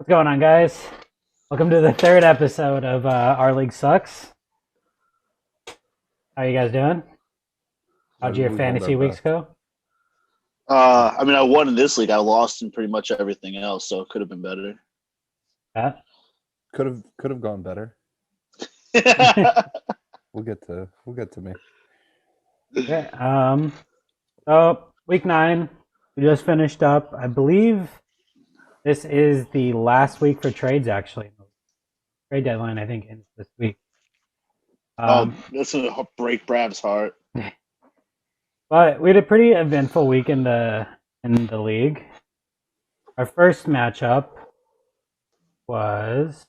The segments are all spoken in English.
What's going on, guys? Welcome to the third episode of Our League Sucks. How you guys doing? How'd your We hold fantasy our weeks breath. go? I won in this league. I lost in pretty much everything else, so it could have been better. Pat? Could have gone better. We'll get to me. Okay. So week 9, we just finished up. I believe this is the last week for trades. Actually, trade deadline I think ends this week. That's gonna break Brav's heart. But we had a pretty eventful week in the league. Our first matchup was.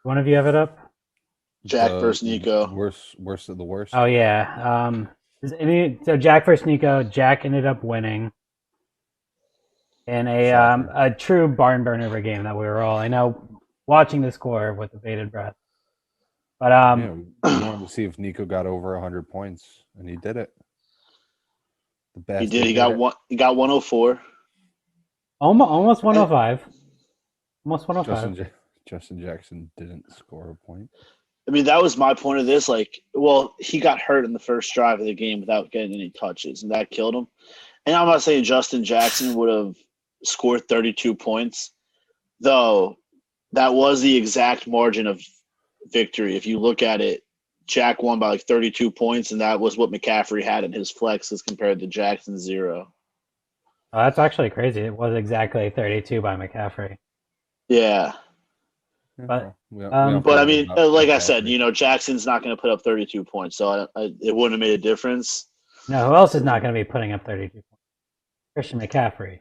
One of you have it up? Jack The versus Nico. Worst of the worst. Oh yeah. So Jack versus Nico. Jack ended up winning in a true barn burner of a game that we were all, I know, watching the score with bated breath. But Yeah, we wanted to see if Nico got over 100 points, and he did it. The best. He did. He got 104. almost 105. Almost 105. Justin Jackson didn't score a point. I mean, that was my point of this. He got hurt in the first drive of the game without getting any touches, and that killed him. And I'm not saying Justin Jackson would have scored 32 points, though that was the exact margin of victory. If you look at it, Jack won by 32 points, and that was what McCaffrey had in his flexes compared to Jackson's 0. Oh, that's actually crazy. It was exactly 32 by McCaffrey. Yeah. But, But I mean, like I said, Jackson's not going to put up 32 points, so it wouldn't have made a difference. No, who else is not going to be putting up 32 points? Christian McCaffrey.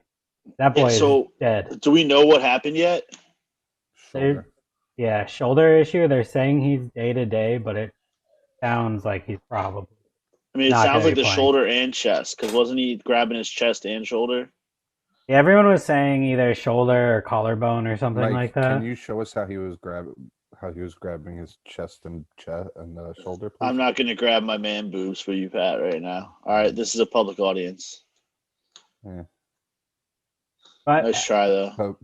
That boy is dead. Do we know what happened yet? Shoulder issue. They're saying he's day to day, but it sounds like he's probably. I mean, it sounds like the shoulder and chest, because wasn't he grabbing his chest and shoulder? Yeah, everyone was saying either shoulder or collarbone or something like that. Can you show us how he was grabbing his chest and shoulder, please? I'm not going to grab my man boobs for you, Pat, right now. All right, this is a public audience. Yeah. But, nice try, though.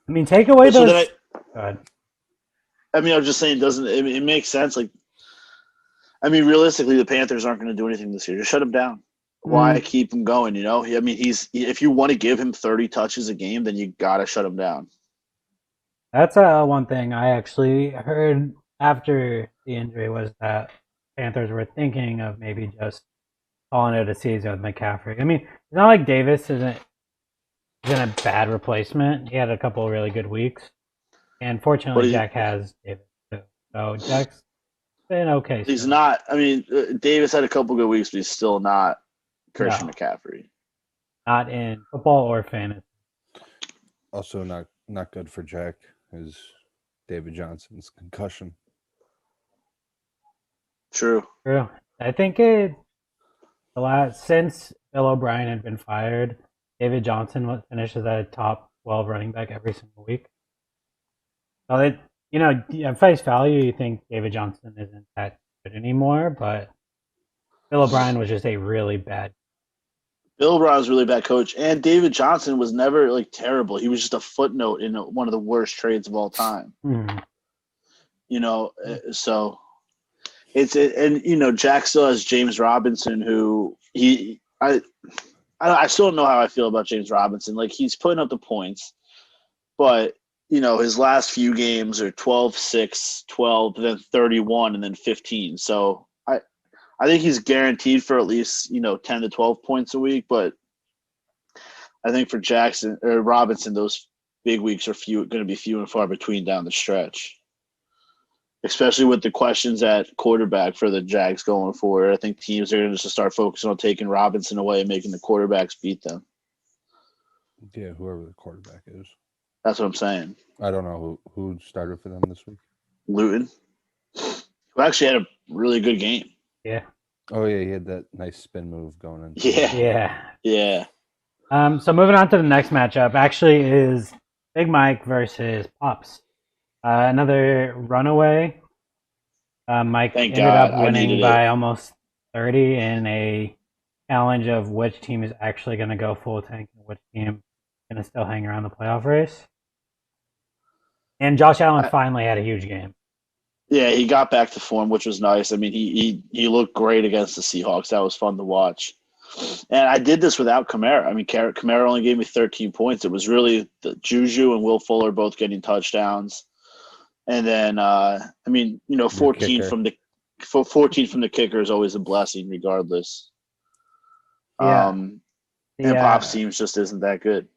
I mean, take away those. Go ahead. I mean, I was just saying, it makes sense. Realistically, the Panthers aren't going to do anything this year. Just shut him down. Why keep him going? I mean, if you want to give him 30 touches a game, then you gotta shut him down. That's one thing I actually heard after the injury was that Panthers were thinking of maybe just calling it a season with McCaffrey. I mean, it's not like Davis isn't a bad replacement. He had a couple of really good weeks, and fortunately, Jack has Davis too. So Jack's been okay. He's not. I mean, Davis had a couple good weeks, but he's still not Christian McCaffrey. Not in football or fantasy. Also not good for Jack is David Johnson's concussion. True. I think since Bill O'Brien had been fired, David Johnson finishes at a top 12 running back every single week. So at face value, you think David Johnson isn't that good anymore, but Bill O'Brien was just a really bad. Bill O'Brien was a really bad coach, and David Johnson was never terrible. He was just a footnote in one of the worst trades of all time. So Jack still has James Robinson, who I still don't know how I feel about James Robinson. He's putting up the points, but his last few games are 12, 6, 12, then 31, and then 15. So I think he's guaranteed for at least 10 to 12 points a week, but I think for Jackson or Robinson, those big weeks are going to be few and far between down the stretch. Especially with the questions at quarterback for the Jags going forward. I think teams are going to start focusing on taking Robinson away and making the quarterbacks beat them. Yeah, whoever the quarterback is. That's what I'm saying. I don't know who started for them this week. Luton, who actually had a really good game. Yeah. Oh yeah, he had that nice spin move going in. Yeah. So moving on to the next matchup, actually is Big Mike versus Pops. Another runaway. Mike ended up winning by almost 30 in a challenge of which team is actually going to go full tank and which team is going to still hang around the playoff race. And Josh Allen finally had a huge game. Yeah, he got back to form, which was nice. I mean, he looked great against the Seahawks. That was fun to watch. And I did this without Kamara. I mean, Kamara only gave me 13 points. It was really the Juju and Will Fuller both getting touchdowns. And then, 14 from the kicker is always a blessing, regardless. Yeah. And Pop's team just isn't that good.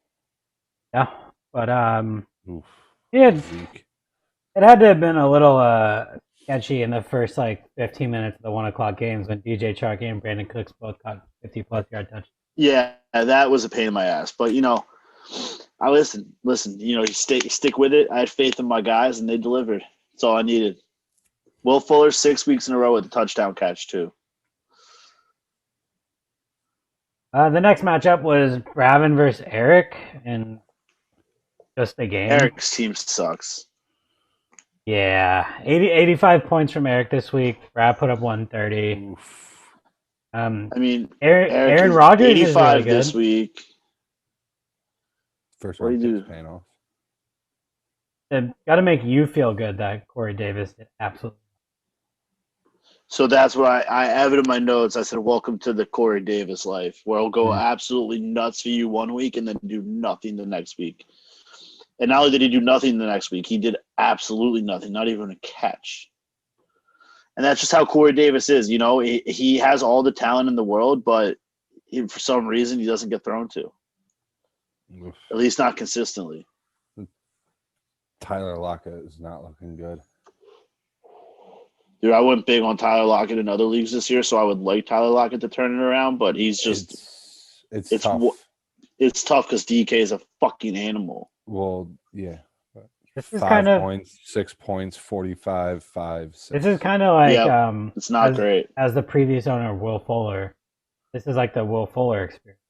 Yeah, but Oof. yeah, Zeke. it had to have been a little sketchy in the first 15 minutes of the 1:00 games when DJ Chark and Brandon Cooks both caught 50+ yard touchdowns. Yeah, that was a pain in my ass. But I listen. You stick with it. I had faith in my guys, and they delivered. That's all I needed. Will Fuller 6 weeks in a row with a touchdown catch too. The next matchup was Bravin versus Eric, and just a game. Eric's team sucks. Yeah, 85 points from Eric this week. Brad put up 130. Oof. Aaron Rodgers 85 is really good this week. First What do round you pick's paying off. Got to make you feel good that Corey Davis did absolutely. So that's what I have it in my notes. I said, "Welcome to the Corey Davis life, where I'll go absolutely nuts for you one week and then do nothing the next week." And not only did he do nothing the next week, he did absolutely nothing, not even a catch. And that's just how Corey Davis is. He has all the talent in the world, but for some reason he doesn't get thrown to. Oof. At least not consistently. Tyler Lockett is not looking good. Dude, I went big on Tyler Lockett in other leagues this year, so I would like Tyler Lockett to turn it around, but he's just it's tough. It's tough because DK is a fucking animal. Well, yeah. This is 5 points, 6 points, 45, 5, 6. This is kind of like it's not great. As the previous owner of Will Fuller, this is like the Will Fuller experience.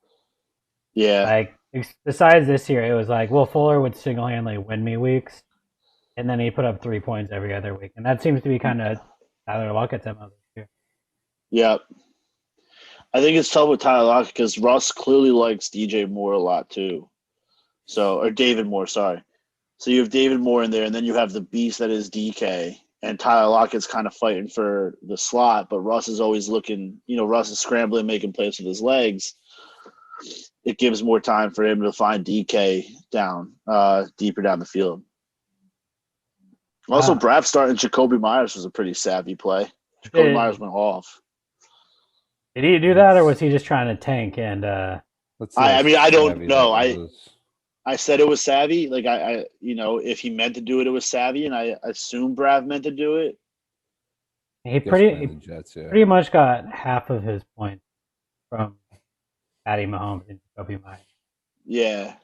Yeah. Besides this year, it was like Will Fuller would single-handedly win me weeks, and then he put up 3 points every other week, and that seems to be kind of Tyler Lockett's MO this year. Yep. I think it's tough with Tyler Lockett because Russ clearly likes DJ Moore a lot too. Or David Moore, sorry. So you have David Moore in there, and then you have the beast that is DK, and Tyler Lockett's kind of fighting for the slot, but Russ is always looking, Russ is scrambling, making plays with his legs. It gives more time for him to find DK deeper down the field. Also, Brav starting Jacoby Myers was a pretty savvy play. Jacoby Myers went off. Did he do that, or was he just trying to tank? And I don't know. I said it was savvy. Like if he meant to do it, it was savvy, and I assume Brav meant to do it. He pretty much got half of his points from Patty Mahomes and Jacoby Myers. Yeah,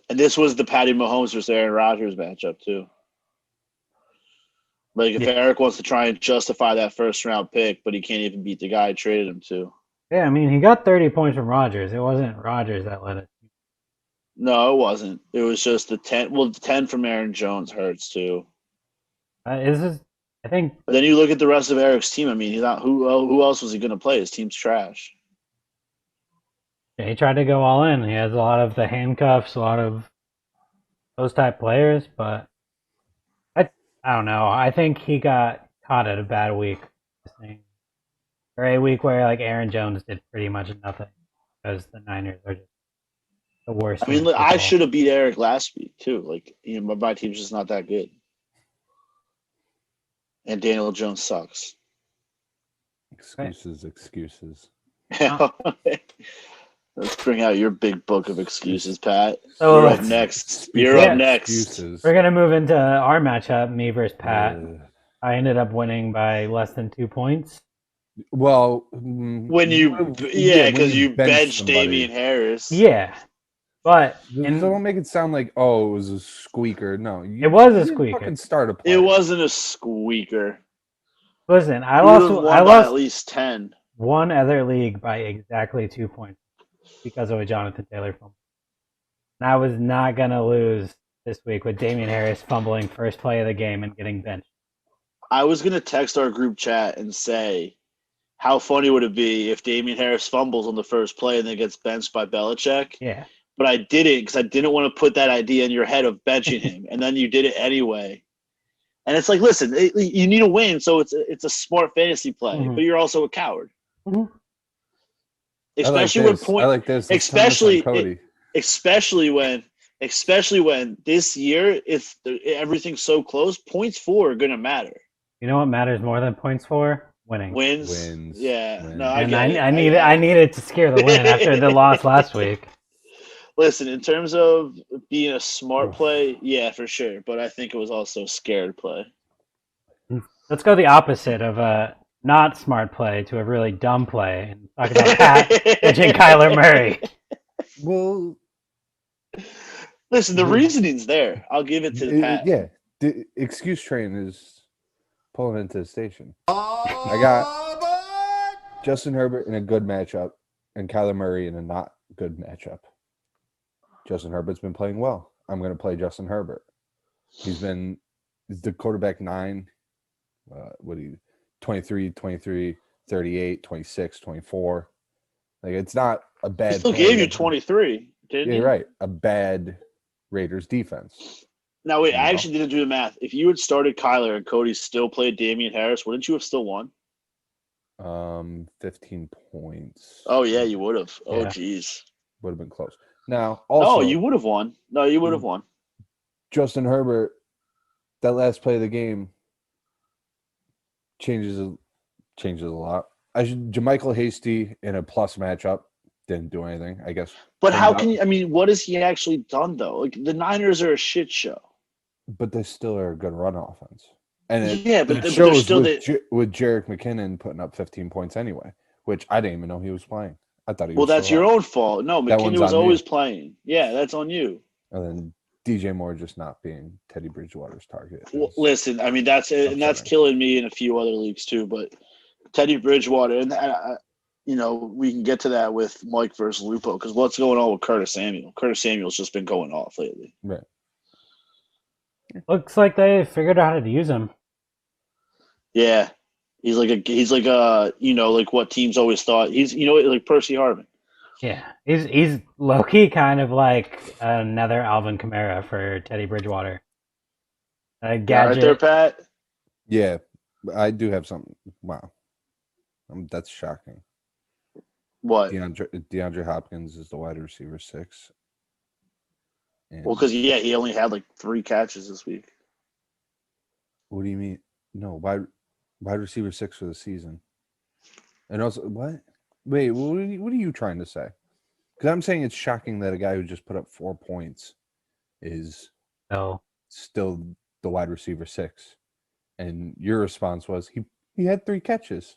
and this was the Patty Mahomes versus Aaron Rodgers matchup too. Like if Eric wants to try and justify that first round pick, but he can't even beat the guy I traded him to. Yeah, he got 30 points from Rodgers. It wasn't Rodgers that led it. No, it wasn't. It was just the 10. Well, the 10 from Aaron Jones hurts too. I think. But then you look at the rest of Eric's team. He's not. Who else was he going to play? His team's trash. Yeah, he tried to go all in. He has a lot of the handcuffs, a lot of those type players, but I don't know. I think he got caught at a bad week. Or a week where Aaron Jones did pretty much nothing because the Niners are just the worst. I should have beat Eric last week too. My team's just not that good. And Daniel Jones sucks. Excuses. Let's bring out your big book of excuses, Pat. So You're up next. Excuses. We're going to move into our matchup, me versus Pat. I ended up winning by less than 2 points. Well, because you benched Damian Harris. Yeah. But don't make it sound like, it was a squeaker. No. It was a squeaker. Fucking start a play. It wasn't a squeaker. Listen, I lost at least 10. One other league by exactly 2 points because of a Jonathan Taylor fumble. And I was not going to lose this week with Damian Harris fumbling first play of the game and getting benched. I was going to text our group chat and say, how funny would it be if Damian Harris fumbles on the first play and then gets benched by Belichick? Yeah. but I didn't because I didn't want to put that idea in your head of benching him, and then you did it anyway. And it's like, listen, you need a win, so it's a smart fantasy play, Mhm. but you're also a coward, Mhm. especially I when like this. point, I like this. Let's turn this on especially Cody. especially when this year if everything's so close, points for are gonna matter. You know what matters more than points for? Winning. Wins. Yeah. Wins. No, I And get it. I needed to scare the win after the loss last week. Listen, in terms of being a smart Oof. play, yeah, for sure. But I think it was also a scared play. Let's go the opposite of a not smart play to a really dumb play and talk about Pat pitching Kyler Murray. Well, Listen, the reasoning's there. I'll give it to the Pat. yeah. The excuse train is pulling into the station. I got Justin Herbert in a good matchup and Kyler Murray in a not good matchup. Justin Herbert's been playing well. I'm going to play Justin Herbert. He's the quarterback 9. 23, 23, 38, 26, 24. Like, it's not a bad He still play. gave you 23, didn't Yeah, he? you're right. A bad Raiders defense. Now, wait, You I know? actually didn't do the math. If you had started Kyler and Cody still played Damian Harris, wouldn't you have still won? 15 points. Oh, yeah, you would have. Oh, Yeah. geez. Would have been close. Now, also, No, you would have won. No, you would have won. Justin Herbert, that last play of the game changes a lot. Jermichael Hasty in a plus matchup didn't do anything, I guess. But how Cleaned can up, you? I mean, what has he actually done though? Like the Niners are a shit show. But they still are a good run offense. And it, Yeah, but it they're shows still with Jerick McKinnon putting up 15 points anyway, which I didn't even know he was playing. I thought he well, was that's still your out. own fault. No, That McKinnon one's was on always you. playing. Yeah, that's on you. And then DJ Moore just not being Teddy Bridgewater's target. Well, is listen, I mean that's upsetting. killing me in a few other leagues too. But Teddy Bridgewater, and we can get to that with Mike versus Lupo because what's going on with Curtis Samuel? Curtis Samuel's just been going off lately. Right. Looks like they figured out how to use him. Yeah, he's like like what teams always thought. He's like Percy Harvin. Yeah, he's low key kind of like another Alvin Kamara for Teddy Bridgewater. A gadget. Right there, Pat. Yeah, I do have something. Wow. That's shocking. What? DeAndre Hopkins is the wide receiver 6. And Well, because he only had like 3 catches this week. what do you mean? No, wide receiver 6 for the season. And also, what? Wait, what are you trying to say? Because I'm saying it's shocking that a guy who just put up 4 points is So still the wide receiver 6. And your response was he had 3 catches.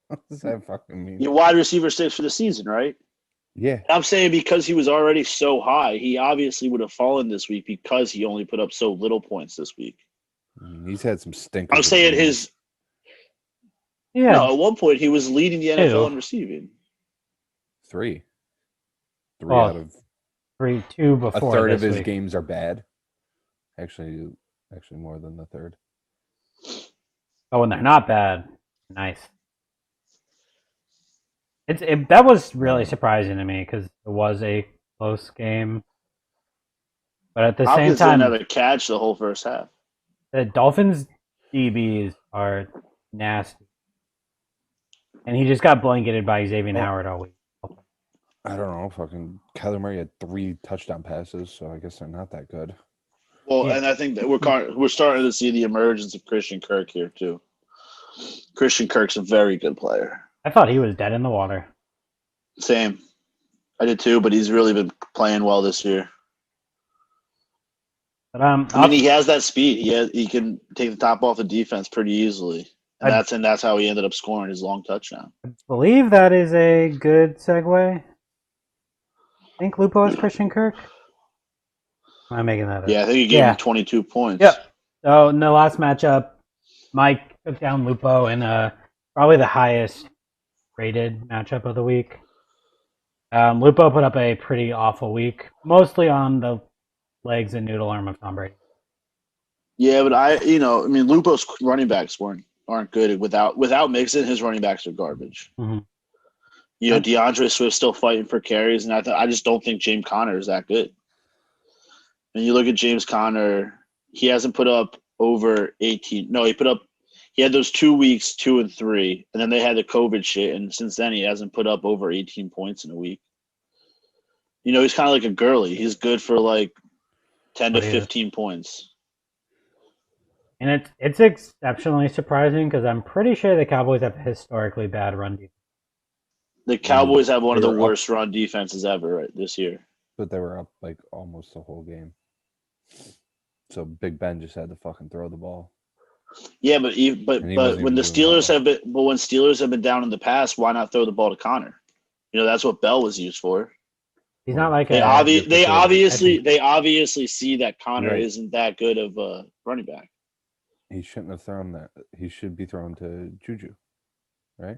What does that fucking mean? You're wide receiver 6 for the season, right? Yeah. I'm saying because he was already so high, he obviously would have fallen this week because he only put up so little points this week. He's had some stinkers. I'm saying his. yeah, No, at one point he was leading the NFL Two. in receiving. 3 Well, out of 2 a before third this of his week. games are bad. Actually more than the third. But when they're not bad, nice. That was really surprising to me because it was a close game. But at the Hopkins same time, didn't have a catch the whole first half. the Dolphins DBs are nasty. And he just got blanketed by Xavier Howard all week. I don't know. Fucking Kyler Murray had 3 touchdown passes, so I guess they're not that good. Well, Yeah. and I think that we're starting to see the emergence of Christian Kirk here too. Christian Kirk's a very good player. I thought he was dead in the water. Same. I did too, but he's really been playing well this year. But I mean, he has that speed. He can take the top off the defense pretty easily. And that's how he ended up scoring his long touchdown. I believe that is a good segue. I think Lupo is Christian Kirk. Am I making that up? Yeah, I think he gave him 22 points. Yep. So in the last matchup, Mike took down Lupo in probably the highest rated matchup of the week. Lupo put up a pretty awful week, mostly on the legs and noodle arm of Tom Brady. Yeah, but Lupo's running backs aren't good without Mixon. His running backs are garbage. Mm-hmm. You know, DeAndre Swift's still fighting for carries, and I just don't think James Conner is that good. And you look at James Conner, he hasn't put up over 18. No, he had those 2 weeks, 2 and 3, and then they had the COVID shit, and since then he hasn't put up over 18 points in a week. You know, he's kind of like a Gurley. He's good for like 10 to 15 points. And it's exceptionally surprising because I'm pretty sure the Cowboys have historically bad run defense. The Cowboys have one of the worst run defenses ever this year. But they were up like almost the whole game. So Big Ben just had to fucking throw the ball. Yeah, but when the Steelers when Steelers have been down in the past, why not throw the ball to Connor? You know, that's what Bell was used for. He's not like they obviously see that Connor isn't that good of a running back. He shouldn't have thrown that. He should be thrown to Juju, right?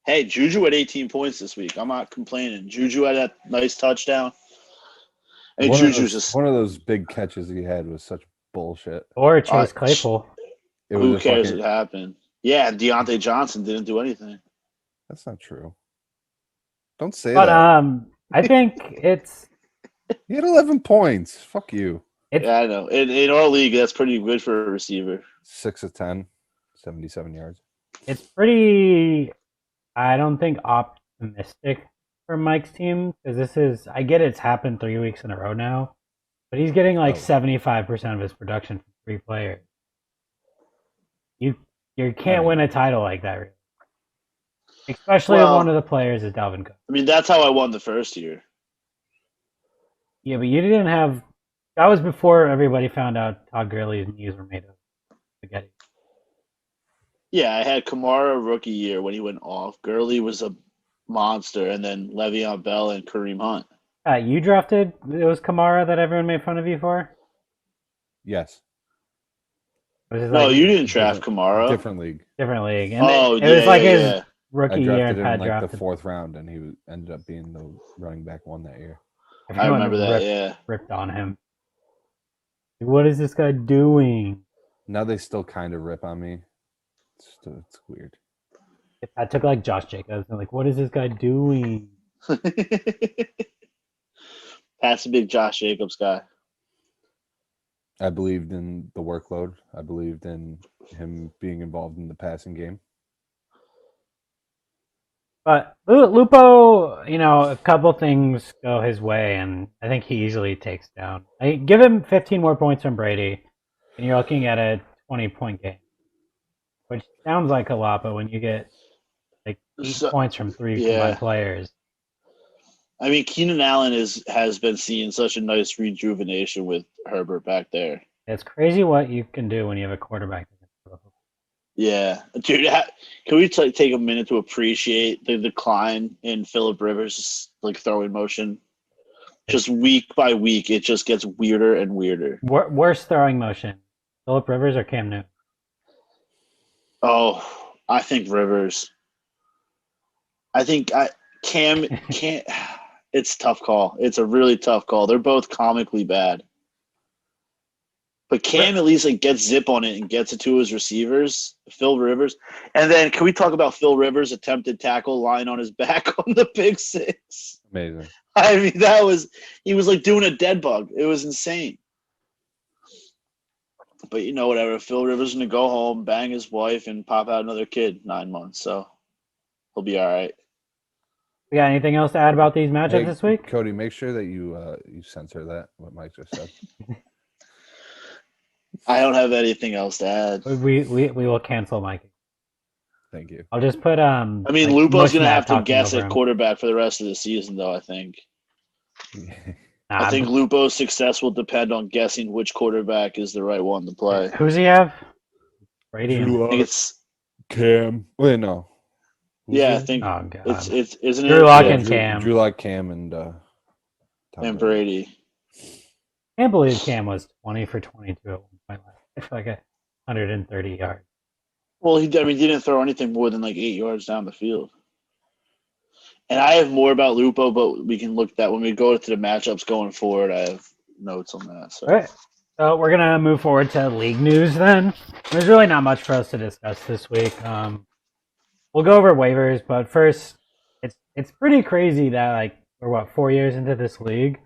Hey, Juju had 18 points this week. I'm not complaining. Juju had that nice touchdown. And one of those big catches he had was such bullshit. Or Chase Claypool. Who cares what happened? Yeah, Deontay Johnson didn't do anything. That's not true. Don't say that. But I think it's. He had 11 points. Fuck you. Yeah, I know. In our league, that's pretty good for a receiver. 6 of 10, 77 yards. It's pretty. I don't think optimistic for Mike's team because I get it's happened 3 weeks in a row now, but he's getting like 75% of his production from 3 players. You can't win a title like that, really. Especially if one of the players is Dalvin Cook. I mean, that's how I won the first year. Yeah, but you didn't have. That was before everybody found out Todd Gurley's knees were made of spaghetti. Yeah, I had Kamara rookie year when he went off. Gurley was a monster, and then Le'Veon Bell and Kareem Hunt. You drafted. It was Kamara that everyone made fun of you for? Yes. No, you didn't draft Kamara. Different league. Different league. And it was like his rookie year, and Pat drafted him like the 4th round, and he ended up being the running back 1 that year. I remember that. Ripped on him. What is this guy doing? Now they still kind of rip on me. It's weird. I took like Josh Jacobs and like, what is this guy doing? Pat's a big Josh Jacobs guy. I believed in the workload. I believed in him being involved in the passing game. But Lupo, a couple things go his way, and I think he easily takes down. Give him 15 more points from Brady, and you're looking at a 20-point game, which sounds like a lot, but when you get like 8 points from 3 combined players. I mean, Keenan Allen has been seeing such a nice rejuvenation with Herbert back there. It's crazy what you can do when you have a quarterback. Yeah, dude. Can we take a minute to appreciate the decline in Phillip Rivers' like throwing motion? Just week by week, it just gets weirder and weirder. Worst throwing motion, Phillip Rivers or Cam Newton? Oh, I think Rivers. I think Cam can't. It's a tough call. It's a really tough call. They're both comically bad. But Cam at least gets zip on it and gets it to his receivers, Phil Rivers. And then can we talk about Phil Rivers' attempted tackle lying on his back on the pick 6? Amazing. I mean, he was like doing a dead bug. It was insane. But whatever. Phil Rivers is going to go home, bang his wife, and pop out another kid 9 months. So he'll be all right. You got anything else to add about these matchups this week? Cody, make sure that you censor that, what Mike just said. I don't have anything else to add. We will cancel Mike. Thank you. I'll just put I mean, Lupo's gonna have to guess at quarterback for the rest of the season, though. I think. I think Lupo's success will depend on guessing which quarterback is the right one to play. Who's he have? Brady. I think it's Cam. Wait, no. I think it's isn't Drew Lock and Cam. Drew Lock, Cam, and Brady. I can't believe Cam was 20 for 22 at one point. It's like 130 yards. Well, he didn't throw anything more than like 8 yards down the field. And I have more about Lupo, but we can look at that when we go to the matchups going forward. I have notes on that. So. All right. So we're going to move forward to league news then. There's really not much for us to discuss this week. We'll go over waivers, but first, it's pretty crazy that like we're what 4 years into this league,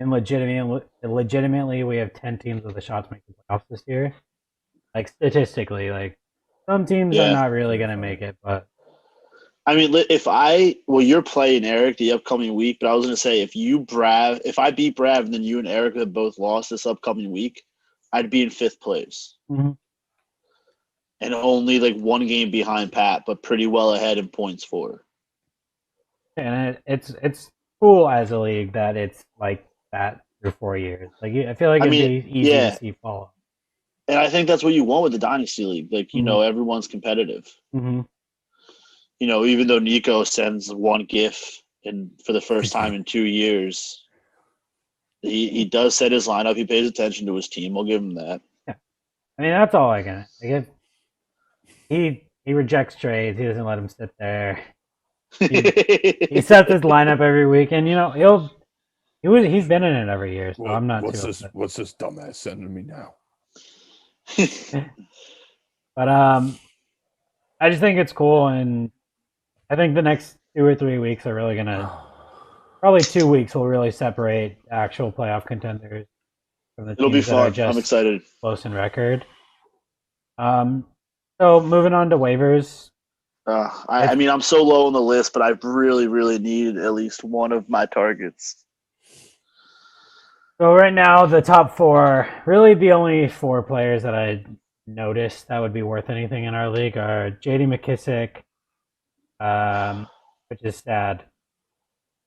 and legitimately we have 10 teams with a shot to make the playoffs this year. Like statistically, like some teams are Yeah. not really gonna make it, but I mean, you're playing Eric the upcoming week, but I was gonna say if I beat Brav and then you and Eric have both lost this upcoming week, I'd be in 5th place mhm. and only like 1 game behind Pat, but pretty well ahead in points for. And it's cool as a league that it's like that for 4 years. Like I feel like I it'd mean, be easy yeah, to see fall. and I think that's what you want with the Dynasty League. Like, Mhm. everyone's competitive. Mm-hmm. Even though Nico sends one GIF for the first time in 2 years, he does set his lineup. He pays attention to his team. We'll give him that. Yeah. I mean, that's all I can. Like if he rejects trades, he doesn't let him sit there. He sets his lineup every week, and he's been in it every year, so I'm not too upset. What's this dumbass sending me now? But I just think it's cool, and I think the next 2 or 3 weeks are really gonna. Probably 2 weeks will really separate actual playoff contenders from the It'll be teams that are fun. just I'm excited. close in record. So moving on to waivers. I mean, I'm so low on the list, but I really, really need at least one of my targets. So right now, the top four, really the only 4 players that I noticed that would be worth anything in our league are J.D. McKissick, which is sad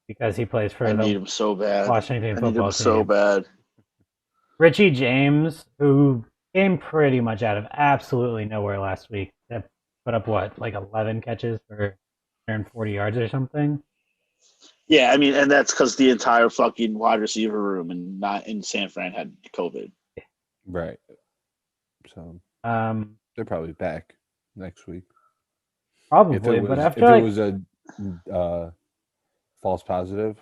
because he plays for I need the him so bad. Washington I need football him team. so bad. Richie James, who came pretty much out of absolutely nowhere last week, that put up like 11 catches for 140 yards or something. Yeah, I mean, and that's because the entire fucking wide receiver room and not in San Fran had COVID. Right. So Um, they're probably back next week. Probably, but if after it was a false positive,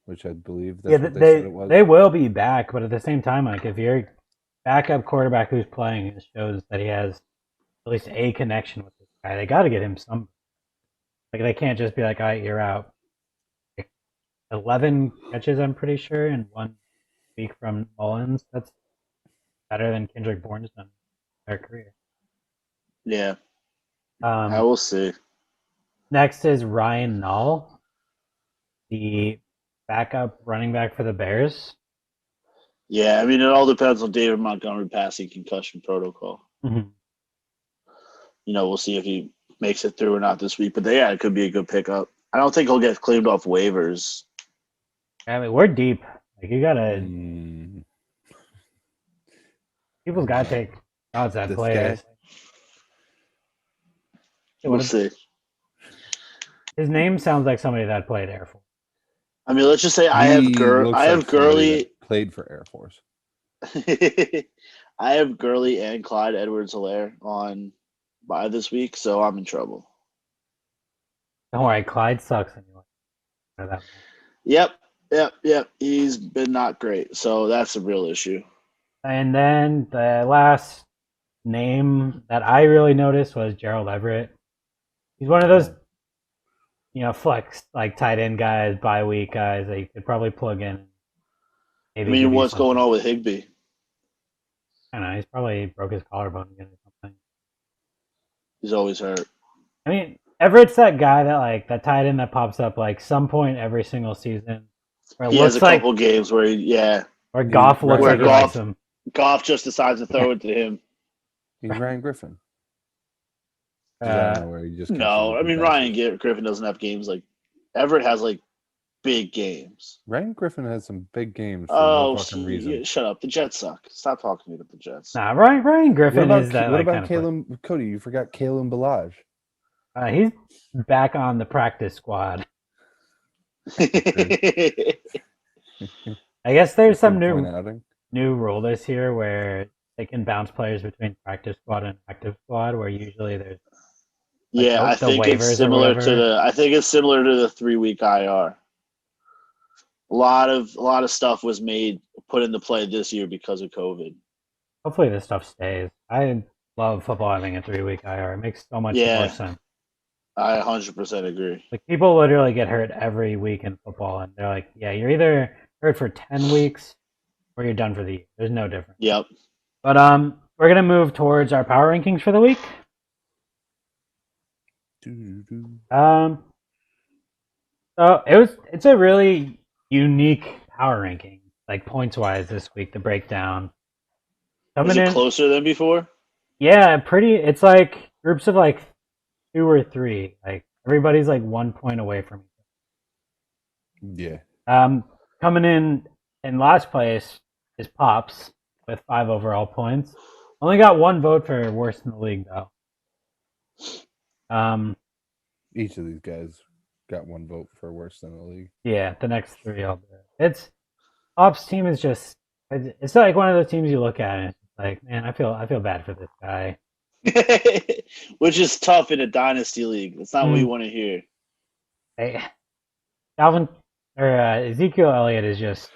which I believe that's what they said it was. They will be back, but at the same time, like if your backup quarterback who's playing, it shows that he has at least a connection with this guy. They got to get him some. Like they can't just be like, "All right, you're out." Like, 11 catches, I'm pretty sure, in 1 week from Mullins. That's better than Kendrick Bourne's done in their career. Yeah, I will see. Next is Ryan Nall, the backup running back for the Bears. Yeah, I mean, it all depends on David Montgomery passing concussion protocol. Mm-hmm. We'll see if he makes it through or not this week. But it could be a good pickup. I don't think he'll get claimed off waivers. I mean, we're deep. Like you gotta, people's gotta take shots at players. We'll see. His name sounds like somebody that played Air Force. I mean, let's just say I have Gurley. Played for Air Force. I have Gurley and Clyde Edwards-Helaire on bye this week, so I'm in trouble. Don't worry, Clyde sucks anyway. Yep. He's been not great, so that's a real issue. And then the last name that I really noticed was Gerald Everett. He's one of those, flex like tight end guys, bye week guys that you could probably plug in. Maybe what's going on with Higbee? I don't know. He's probably broke his collarbone again or something. He's always hurt. I mean, Everett's that guy that tight end that pops up like some point every single season. He has a couple games where where Goff looks like he likes him. Goff just decides to throw it to him. He's Ryan Griffin. No, I mean Ryan Griffin doesn't have games like Everett has like big games. Ryan Griffin has some big games for no fucking reason. Yeah, shut up. The Jets suck. Stop talking to me about the Jets. Nah, Ryan Griffin is that. What about Kalen? Cody, you forgot Kalen Ballage. He's back on the practice squad. I guess there's some new rule this year where they can bounce players between practice squad and active squad, where usually there's I think it's similar to the 3-week IR. A lot of stuff was put into play this year because of COVID. Hopefully this stuff stays. I love football having a 3-week IR. It makes so much more sense. I 100% agree. Like people literally get hurt every week in football, and they're like, "Yeah, you're either hurt for 10 weeks or you're done for the year. There's no difference." Yep. But we're gonna move towards our power rankings for the week. Doo-doo-doo. So it's a really unique power ranking, like points wise this week. The breakdown Was coming it in, closer than before? yeah, pretty. It's like groups of like 2 or 3. Like everybody's like 1 point away from each Yeah. other. Coming in last place is Pops with 5 overall points. Only got 1 vote for worst in the league though. Each of these guys got 1 vote for worst in the league. Yeah, the next 3 I'll do. It's Pops team is just it's like one of those teams you look at and it's like, man, I feel bad for this guy. Which is tough in a dynasty league. That's not what you want to hear. Hey, Calvin or Ezekiel Elliott is just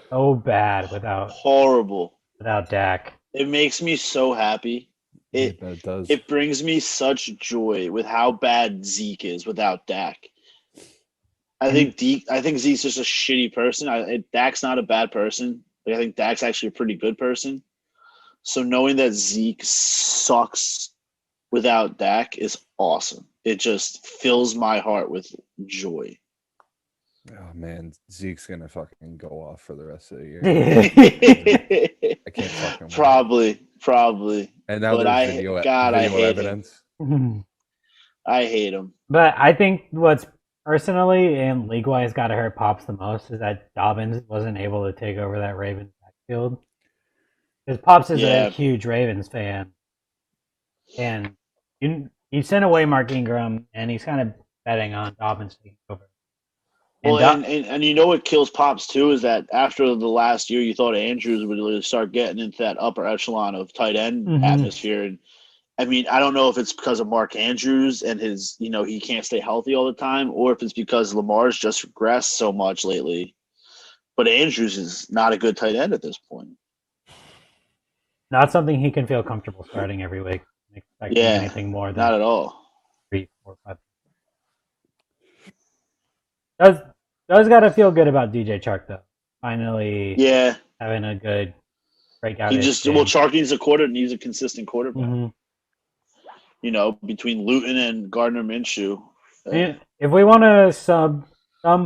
so bad without Horrible. Dak. It makes me so happy. It does. It brings me such joy with how bad Zeke is without Dak. I think Zeke's just a shitty person. Dak's not a bad person. Like, I think Dak's actually a pretty good person. So knowing that Zeke sucks without Dak is awesome. It just fills my heart with joy. Oh man, Zeke's gonna fucking go off for the rest of the year. I can't fucking wait. Probably. And now But there's video I hate evidence. I hate him. But I think what's personally and league wise got to hurt Pops the most is that Dobbins wasn't able to take over that Ravens backfield. Because Pops is a huge Ravens fan, and you sent away Mark Ingram, and he's kind of betting on Dobbins taking over. And you know what kills Pops too is that after the last year, you thought Andrews would really start getting into that upper echelon of tight end atmosphere. And I mean, I don't know if it's because of Mark Andrews and his, he can't stay healthy all the time, or if it's because Lamar's just regressed so much lately. But Andrews is not a good tight end at this point. Not something he can feel comfortable starting every week. Expecting anything more than not at all. 3, 4, 5. Does got to feel good about DJ Chark though. Finally, having a good breakout. Chark needs a consistent quarterback. Mm-hmm. Between Luton and Gardner Minshew. If we want to sum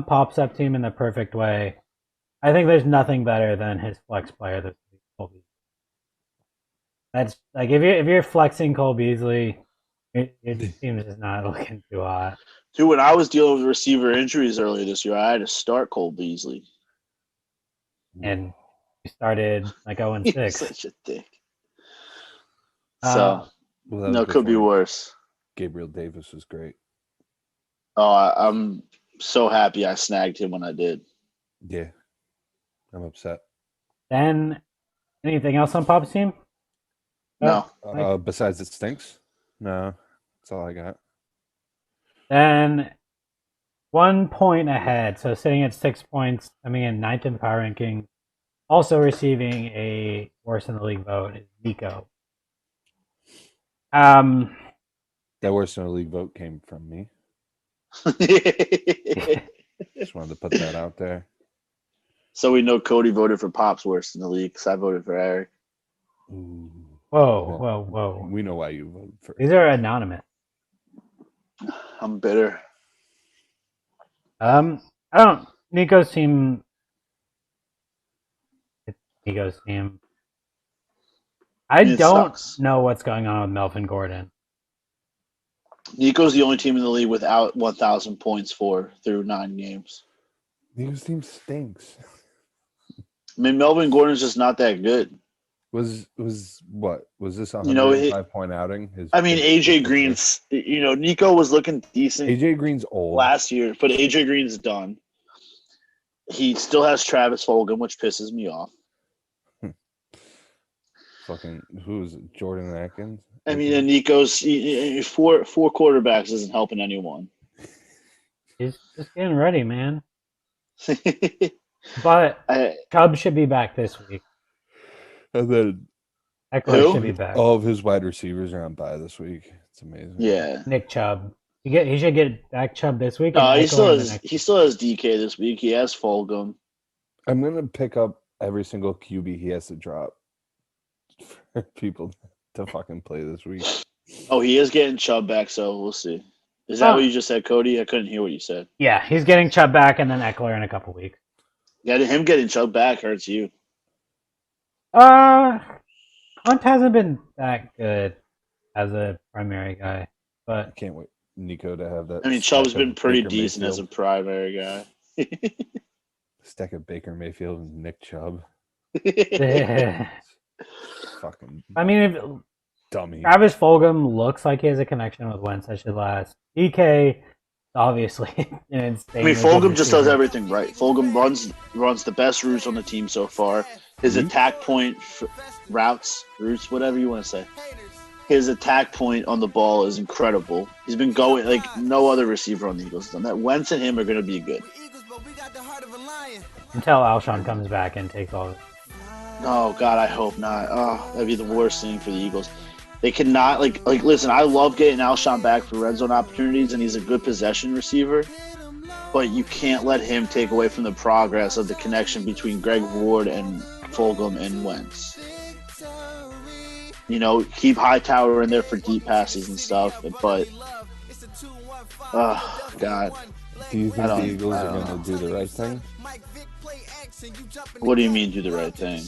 Pops up team in the perfect way, I think there's nothing better than his flex player this week, Cole Beasley. That's like if you're flexing Cole Beasley, your team is not looking too hot. Dude, when I was dealing with receiver injuries earlier this year, I had to start Cole Beasley. And you started like 0-6. Such a dick. Could be worse. Gabriel Davis was great. Oh, I'm so happy I snagged him when I did. Yeah. I'm upset. Then, anything else on Pop's team? No. Besides it stinks? No. That's all I got. Then 1 point ahead, so sitting at 6 points, coming in 9th in the power ranking, also receiving a worst in the league vote is Nico. That worst in the league vote came from me. Just wanted to put that out there. So we know Cody voted for Pops worst in the league because I voted for Eric. Ooh. Whoa. We know why you voted for These are anonymous. I'm bitter. Nico's team. It's Nico's team. I don't know what's going on with Melvin Gordon. Nico's the only team in the league without 1,000 points through 9 games. Nico's team stinks. I mean, Melvin Gordon's just not that good. Was this a 105-point outing? AJ Green's. Nico was looking decent. AJ Green's old last year, but AJ Green's done. He still has Travis Fulgham, which pisses me off. Fucking who is it? Jordan Atkins? I mean, and Nico's four quarterbacks isn't helping anyone. He's just getting ready, man. But Chubb should be back this week. And then Eckler should be back. All of his wide receivers are on bye this week. It's amazing. Yeah. Nick Chubb. He should get back Chubb this week and No, Eckler the next. he still has DK this week. He has Fulgham. I'm gonna pick up every single QB he has to drop for people to fucking play this week. Oh, he is getting Chubb back, so we'll see. Is that what you just said, Cody? I couldn't hear what you said. Yeah, he's getting Chubb back and then Eckler in a couple weeks. Yeah, him getting Chubb back hurts you. Hunt hasn't been that good as a primary guy, I but can't wait Nico to have that. I mean, stack Chubb's of been pretty Baker decent as a Mayfield. primary guy. Stack of Baker Mayfield and Nick Chubb. Fucking I mean, if dummy. Travis Fulgham looks like he has a connection with Wentz, that should last. DK, obviously, an insane. I mean, Fulgham just does everything right. Fulgham runs the best routes on the team so far. His attack point routes, whatever you want to say. His attack point on the ball is incredible. He's been going like no other receiver on the Eagles has done that. Wentz and him are going to be good. Until Alshon comes back and takes all of it. Oh God, I hope not. Oh, that'd be the worst thing for the Eagles. They cannot like. Listen, I love getting Alshon back for red zone opportunities, and he's a good possession receiver. But you can't let him take away from the progress of the connection between Greg Ward and Fulgham and Wentz. You know, keep Hightower in there for deep passes and stuff. But, oh God. Do you think the Eagles are going to do the right thing? What do you mean do the right thing?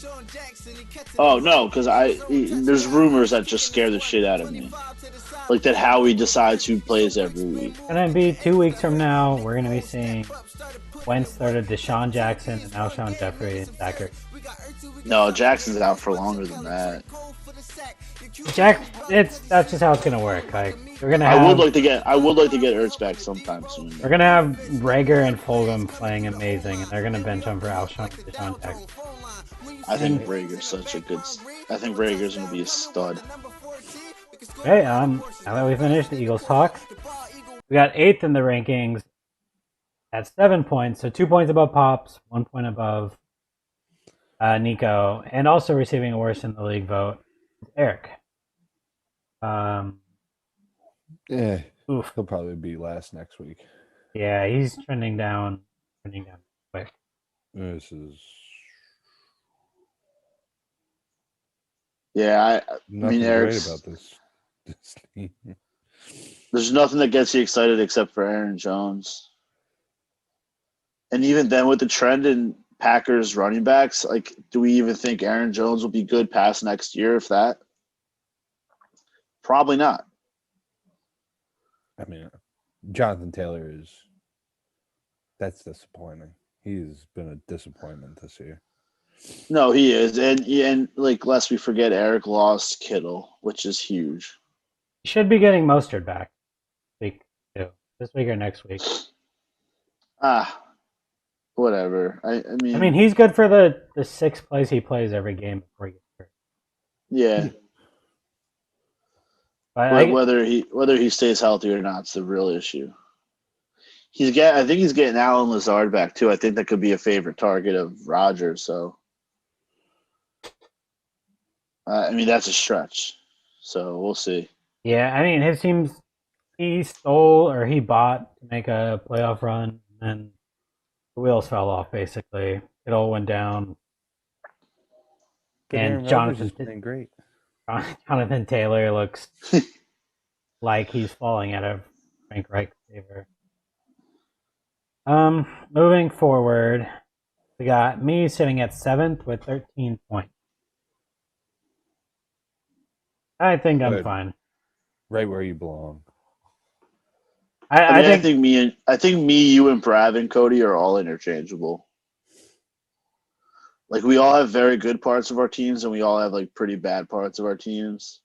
Oh, no, because there's rumors that just scare the shit out of me. Like that Howie decides who plays every week. It's going to be 2 weeks from now. We're going to be seeing Wentz started Deshaun Jackson and Alshon Jeffrey and Zachary. No, Jackson's out for longer than that. That's just how it's going to work. Like we're going to have, I would like to get Ertz back sometime soon. We're going to have Rager and Fulgham playing amazing, and they're going to bench him for Alshon and Deshaun Jackson. I think Rager's going to be a stud. Okay, now that we finished the Eagles talk, we got 8th in the rankings at 7 points, so 2 points above Pops, 1 point above Nico, and also receiving a worst in the league vote, Eric. Yeah, Oof. he'll probably be last next week. Yeah, he's trending down quick. This is. Yeah, I mean, great about this team. There's nothing that gets you excited except for Aaron Jones. And even then, with the trend in Packers running backs, like, do we even think Aaron Jones will be good past next year? If that, probably not. I mean, Jonathan Taylor that's disappointing. He's been a disappointment this year. No, he is, and like, lest we forget, Eric lost Kittle, which is huge. He should be getting Mostert back this week or next week. Whatever. I mean, he's good for the 6 plays he plays every game before he gets hurt. Yeah. But whether he stays healthy or not is the real issue. I think he's getting Alan Lazard back too. I think that could be a favorite target of Rodgers. So, I mean, that's a stretch. So we'll see. Yeah, I mean, his teams, he stole or he bought to make a playoff run, and then the wheels fell off. Basically, it all went down. And Jonathan's playing great. Jonathan Taylor looks like he's falling out of Frank Reich's favor. Moving forward, we got me sitting at 7th with 13 points. I think I'm fine. Right where you belong. I think me, you, and Brav and Cody are all interchangeable. Like, we all have very good parts of our teams, and we all have like pretty bad parts of our teams.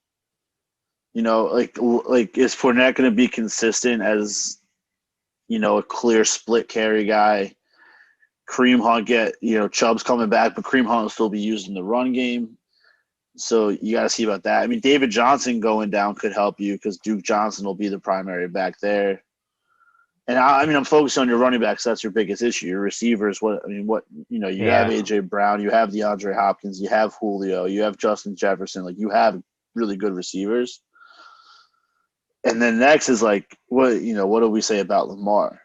You know, like is Fournette going to be consistent as, you know, a clear split carry guy? Kareem Hunt Chubb's coming back, but Kareem Hunt will still be used in the run game. So you got to see about that. I mean, David Johnson going down could help you because Duke Johnson will be the primary back there. And I'm focused on your running backs. That's your biggest issue. Your receivers, you have AJ Brown, you have DeAndre Hopkins, you have Julio, you have Justin Jefferson. Like, you have really good receivers. And then next is like, what do we say about Lamar?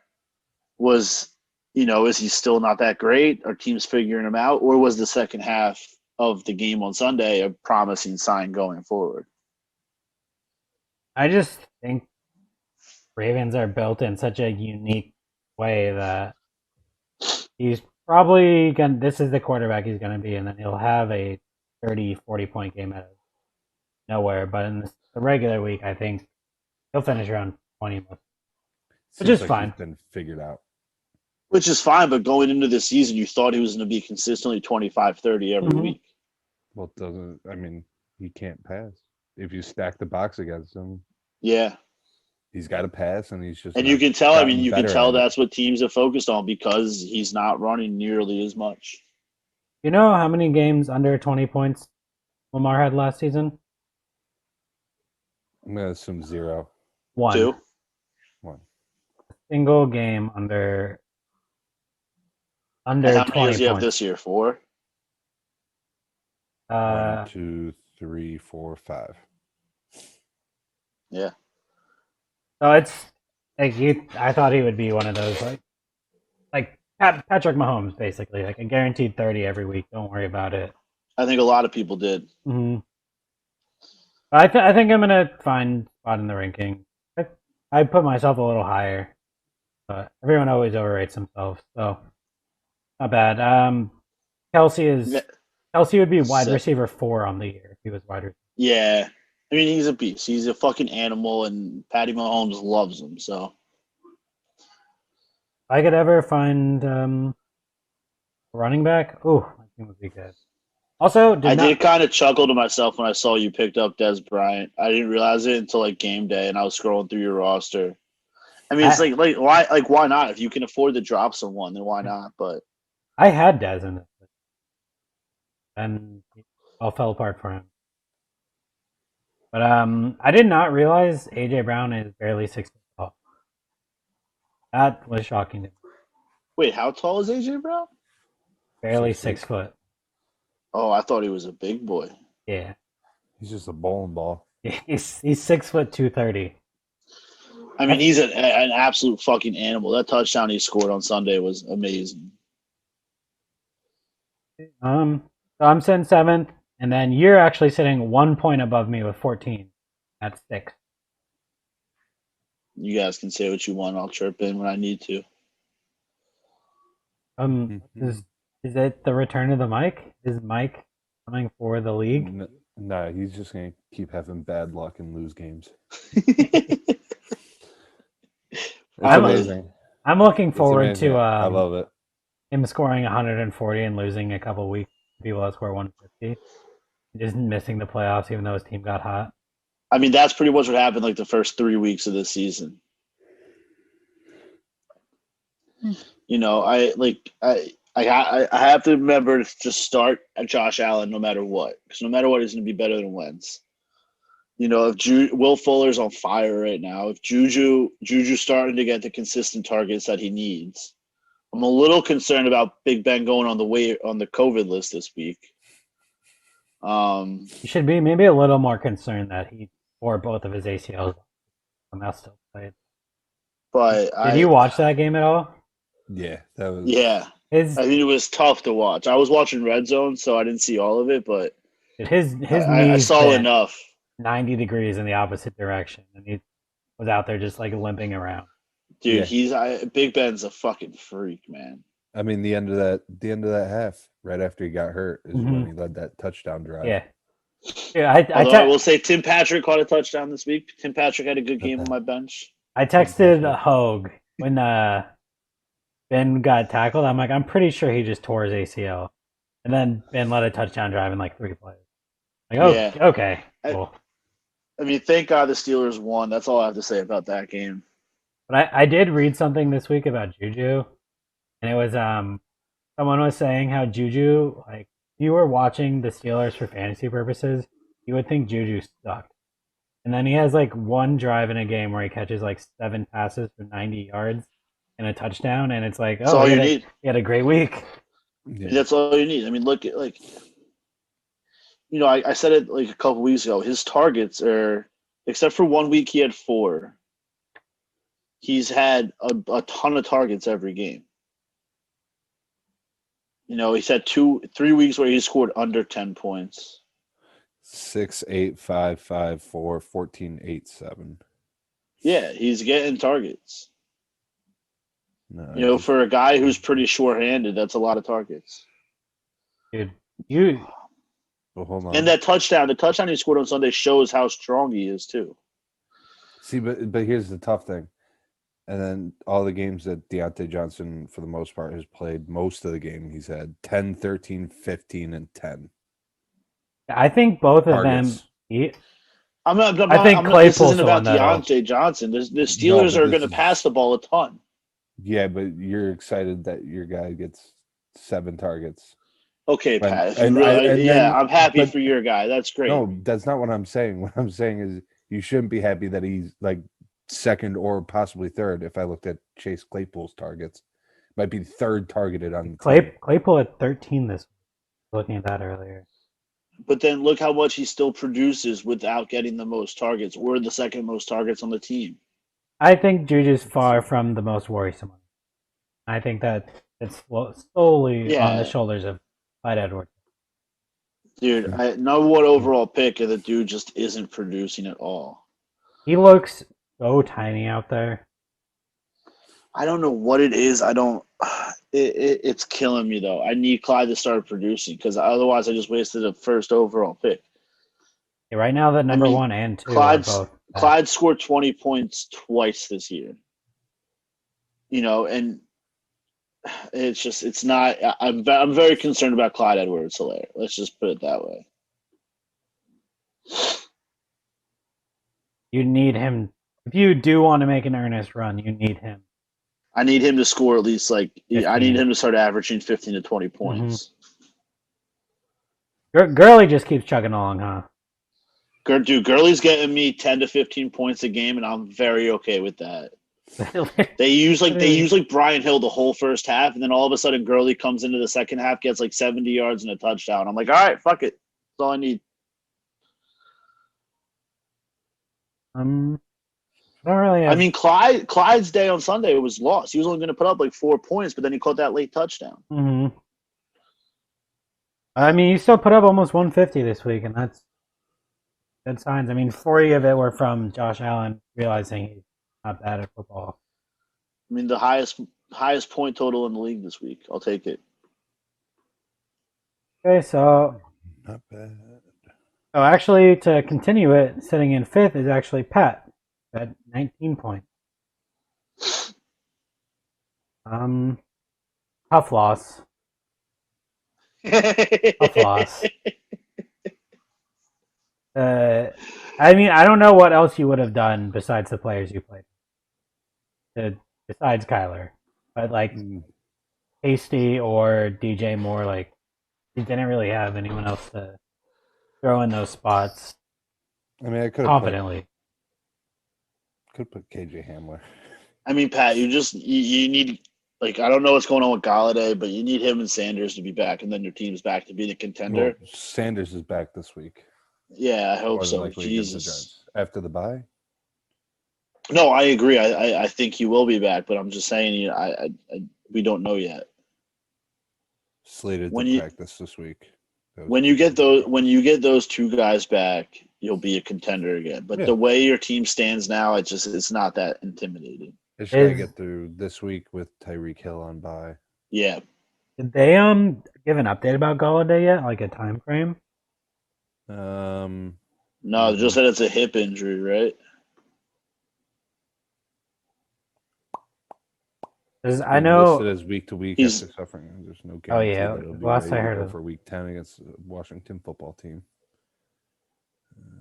Is he still not that great? Are teams figuring him out? Or was the second half of the game on Sunday a promising sign going forward? I just think Ravens are built in such a unique way that he's probably going to, this is the quarterback he's going to be, and then he'll have a 30, 40-point game out of nowhere. But in the regular week, I think he'll finish around 20 most. Which is fine. He's been figured out. Which is fine, but going into the season, you thought he was going to be consistently 25, 30 every week. Well, he can't pass. If you stack the box against him, yeah, he's got to pass, and he's just. And you can tell. You can tell that's what teams have focused on because he's not running nearly as much. You know how many games under 20 points Lamar had last season? I'm gonna assume 0. 1. 2. 1. Single game under And how 20 many does he have points. this year? 4. 1, 2, 3, 4, 5. Yeah. So it's like I thought he would be one of those like Patrick Mahomes, basically, like a guaranteed 30 every week. Don't worry about it. I think a lot of people did. Mm-hmm. I think I'm gonna find a spot in the ranking. I put myself a little higher, but everyone always overrates themselves, so not bad. Kelsey would be wide receiver 4 on the year if he was wide receiver. Yeah. I mean, he's a beast. He's a fucking animal, and Patty Mahomes loves him. So, If I could ever find a running back, my team would be good. Also, did kind of chuckle to myself when I saw you picked up Des Bryant. I didn't realize it until like game day, and I was scrolling through your roster. I mean, it's why not? If you can afford to drop someone, then why not? But I had Des in this, and it all fell apart for him. But I did not realize AJ Brown is barely 6 feet tall. That was shocking to me. Wait, how tall is AJ Brown? Barely 6 foot. Oh, I thought he was a big boy. Yeah, He's just a bowling ball. he's 6 foot 230. I mean, he's an absolute fucking animal. That touchdown he scored on Sunday was amazing. So I'm sitting 7th, and then you're actually sitting 1 point above me with 14. That's 6. You guys can say what you want. I'll chirp in when I need to. Is it the return of the Mike? Is Mike coming for the league? No, he's just gonna keep having bad luck and lose games. Amazing. I'm looking forward to I love it. Him scoring 140 and losing a couple weeks. People that score 150, just missing the playoffs even though his team got hot. I mean, that's pretty much what happened like the first 3 weeks of this season. You know, I have to remember to just start at Josh Allen no matter what, because no matter what, he's going to be better than Wentz. You know, if Will Fuller's on fire right now, if Juju's starting to get the consistent targets that he needs, I'm a little concerned about Big Ben going on the COVID list this week. You should be maybe a little more concerned that he tore both of his ACLs. Somehow still played. But did you watch that game at all? Yeah, that was. Yeah, I mean, it was tough to watch. I was watching Red Zone, so I didn't see all of it, but his knees I saw enough. 90 degrees in the opposite direction, and he was out there just like limping around. Dude, Big Ben's a fucking freak, man. I mean, the end of that half, right after he got hurt, is when he led that touchdown drive. Yeah. I will say Tim Patrick caught a touchdown this week. Tim Patrick had a good game on my bench. I texted Hogue when Ben got tackled. I'm like, I'm pretty sure he just tore his ACL. And then Ben led a touchdown drive in like 3 plays. Like, okay, cool. I mean, thank God the Steelers won. That's all I have to say about that game. But I did read something this week about Juju, and it was someone was saying how Juju, like, if you were watching the Steelers for fantasy purposes, you would think Juju sucked. And then he has like one drive in a game where he catches like 7 passes for 90 yards and a touchdown, and it's like, that's all you need. He had a great week. Yeah. That's all you need. I mean, look at I said it like a couple weeks ago. His targets are Except for 1 week, he had 4. He's had a ton of targets every game. He's had 3 weeks where he scored under 10 points. 6, 8, 5, 5, 4, 14, 8, 7. Yeah, he's getting targets. No, for a guy who's pretty sure-handed, that's a lot of targets. Dude, well, hold on. And the touchdown he scored on Sunday shows how strong he is too. See, but here's the tough thing. And then all the games that Deontay Johnson, for the most part, has played, most of the game, he's had 10, 13, 15, and 10. I think both of targets. them. I think this Claypool's isn't the about one that'll- Deontay Johnson. The Steelers are going to pass the ball a ton. Yeah, but you're excited that your guy gets 7 targets. Okay, Pat. I'm happy for your guy. That's great. No, that's not what I'm saying. What I'm saying is you shouldn't be happy that he's like second or possibly third. If I looked at Chase Claypool's targets, might be third targeted on the team. Claypool at 13 this week. Looking at that earlier. But then look how much he still produces without getting the most targets. We're the second most targets on the team. I think Juju's far from the most worrisome. I think that it's solely on the shoulders of Clyde Edwards. Dude, number 1 overall pick, and the dude just isn't producing at all. He looks so tiny out there. I don't know what it is. It's killing me though. I need Clyde to start producing because otherwise I just wasted a first overall pick. Yeah, right now, the number 1 and 2 are both. Clyde scored 20 points twice this year. And it's not. I'm very concerned about Clyde Edwards-Helaire. Let's just put it that way. You need him if you do want to make an earnest run. You need him. I need him to score at least 15. I need him to start averaging 15 to 20 points. Gurley just keeps chugging along, huh? Dude, Gurley's getting me 10 to 15 points a game, and I'm very okay with that. They use Brian Hill the whole first half, and then all of a sudden Gurley comes into the second half, gets 70 yards and a touchdown. I'm like, all right, fuck it. That's all I need. I don't really have... I mean, Clyde's day on Sunday was lost. He was only going to put up 4 points, but then he caught that late touchdown. Mm-hmm. I mean, he still put up almost 150 this week, and that's good signs. I mean, 40 of it were from Josh Allen realizing he's not bad at football. I mean, the highest point total in the league this week. I'll take it. Okay, so not bad. Oh, actually, to continue it, sitting in 5th is actually Pat at 19 points. Tough loss. Tough loss. I mean, I don't know what else you would have done besides the players you played. Besides Kyler. But, Hasty or DJ Moore, he didn't really have anyone else to throw in those spots. I mean, I could confidently. Could put KJ Hamler. I mean, Pat, you need I don't know what's going on with Galladay, but you need him and Sanders to be back, and then your team's back to be the contender. Well, Sanders is back this week. Yeah, I hope so. Jesus. After the bye? No, I agree. I think he will be back, but I'm just saying, we don't know yet. Slated to practice this week. When you get those 2 guys back, you'll be a contender again. But the way your team stands now, it's not that intimidating. It's got to get through this week with Tyreek Hill on bye. Yeah. Did they give an update about Galladay yet? A time frame? No, just that it's a hip injury, right? I know listed as week to week after suffering. There's no guarantee. Oh yeah, that it'll be last I ready to heard go of for week 10 against the Washington football team.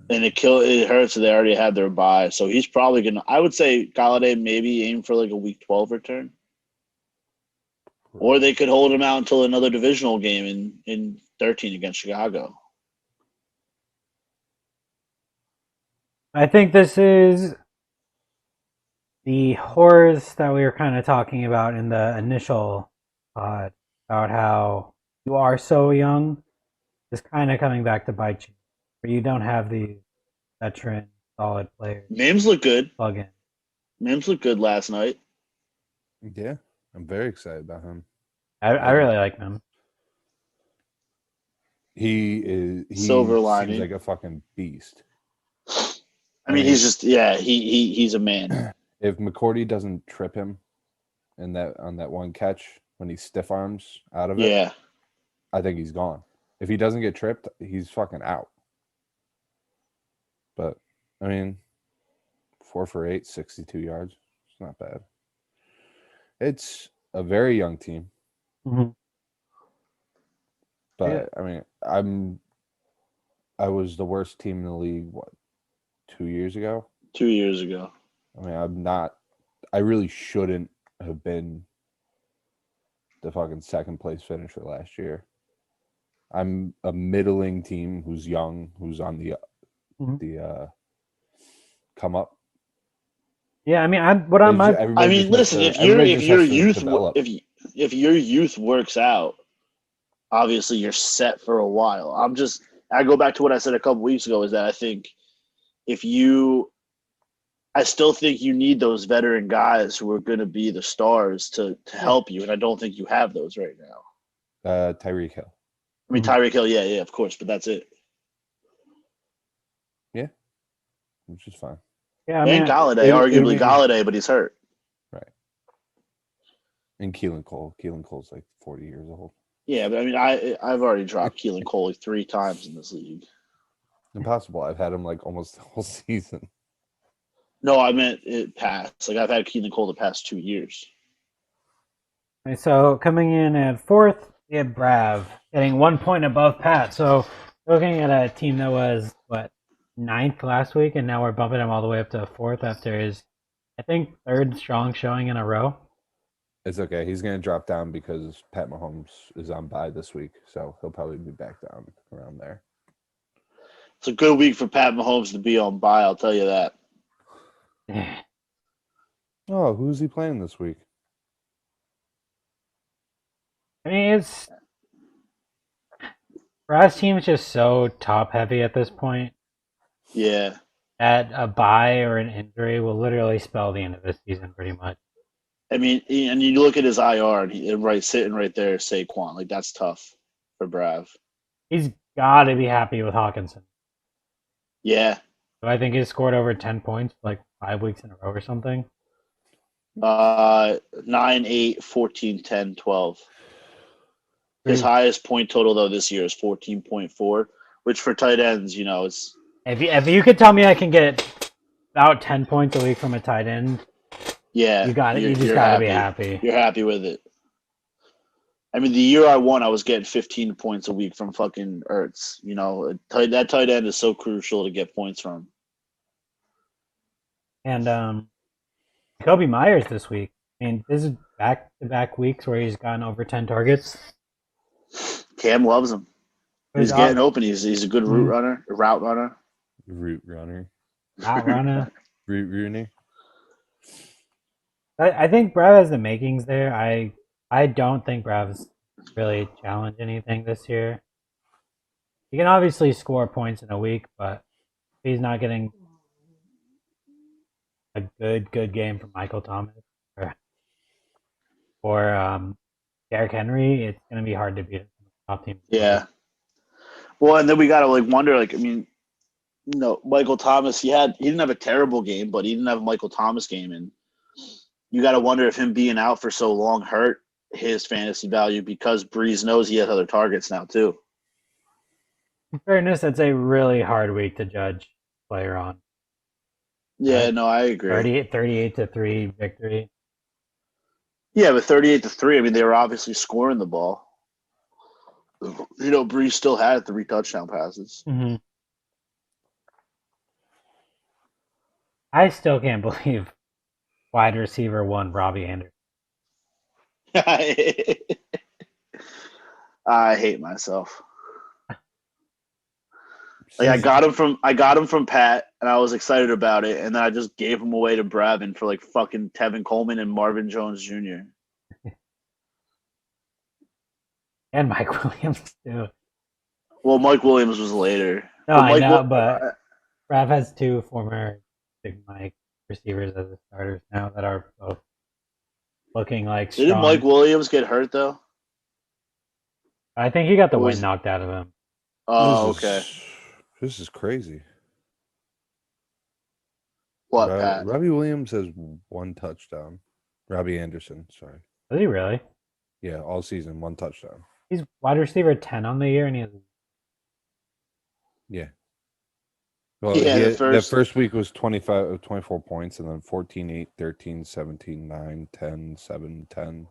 And it hurts that they already had their bye, so he's probably gonna. I would say Galladay maybe aim for a week 12 return, or they could hold him out until another divisional game in 13 against Chicago. I think this is the horrors that we were kind of talking about in the initial pod about how you are so young is kind of coming back to bite you, where you don't have the veteran solid players. Mims looked good. Plug in. Mims looked good last night. Yeah, I'm very excited about him. I really like him. He Silver seems lining. like a fucking beast. I mean, he's just he's a man. If McCourty doesn't trip him in on that one catch when he stiff arms out of it, Yeah. I think he's gone. If he doesn't get tripped, he's fucking out. But I mean, 4 for 8, 62 yards. It's not bad. It's a very young team. Mm-hmm. But I mean, I was the worst team in the league, what, 2 years ago? 2 years ago. I mean, I really shouldn't have been the fucking second place finisher last year. I'm a middling team who's young, who's on the come up. Yeah, I mean, listen, if your youth works out, obviously you're set for a while. I go back to what I said a couple weeks ago, is that I think I still think you need those veteran guys who are going to be the stars to help you, and I don't think you have those right now. Tyreek Hill. I mean, Tyreek Hill, yeah, of course, but that's it. Yeah, which is fine. Yeah, and Galladay, arguably Galladay, but he's hurt. Right. And Keelan Cole. Keelan Cole's like 40 years old. Yeah, but I mean, I've already dropped Keelan Cole like 3 times in this league. Impossible. I've had him like almost the whole season. No, I meant it passed. Like, I've had Keelan Cole the past 2 years. Okay, so coming in at 4th, we have Brav getting 1 point above Pat. So looking at a team that was, 9th last week, and now we're bumping him all the way up to 4th after his, I think, 3rd strong showing in a row. It's okay. He's going to drop down because Pat Mahomes is on bye this week, so he'll probably be back down around there. It's a good week for Pat Mahomes to be on bye, I'll tell you that. Oh, who's he playing this week? I mean, Brad's team is just so top heavy at this point. Yeah. That a bye or an injury will literally spell the end of the season, pretty much. I mean, and you look at his IR, and sitting right there, Saquon. Like, that's tough for Brav. He's got to be happy with Hawkinson. Yeah. So I think he scored over 10 points like 5 weeks in a row or something. 9, 8, 14, 10, 12. His highest point total, though, this year is 14.4, which for tight ends, it's... If you could tell me I can get about 10 points a week from a tight end, yeah, you just got to be happy. You're happy with it. I mean, the year I won, I was getting 15 points a week from fucking Ertz. That tight end is so crucial to get points from. And Kobe Myers this week. I mean, this is back-to-back weeks where he's gotten over 10 targets. Cam loves him. He's getting open. He's a good route runner. Route runner. Route runner. Route runner. I think Brav has the makings there. I don't think Brav's really challenged anything this year. He can obviously score points in a week, but if he's not getting a good game from Michael Thomas or Derrick Henry, it's going to be hard to beat a top team. Yeah. Well, and then we got to wonder, Michael Thomas, he didn't have a terrible game, but he didn't have a Michael Thomas game. And you got to wonder if him being out for so long hurt his fantasy value, because Breeze knows he has other targets now too. In fairness, it's a really hard week to judge player on. Yeah, no, I agree. 38-3 victory. Yeah, but 38-3, I mean, they were obviously scoring the ball. Breeze still had 3 touchdown passes. Mm-hmm. I still can't believe wide receiver 1 Robbie Anderson. I hate myself. I got him from Pat, and I was excited about it, and then I just gave him away to Bravin for fucking Tevin Coleman and Marvin Jones Jr. And Mike Williams too. Well, Mike Williams was later. No, I know, but Brav has two former Big Mike receivers as the starters now that are both looking like Didn't strong. Mike Williams get hurt though? I think he got the Or was- wind knocked out of him. Oh, okay. This is crazy. What, Pat? Robbie Williams has 1 touchdown. Robbie Anderson, sorry. Is he really? Yeah, all season, 1 touchdown. He's wide receiver 10 on the year, and he has. Yeah. Well, Yeah, the that first- first week was 24 points, and then 14, 8, 13, 17, 9, 10, 7, 10.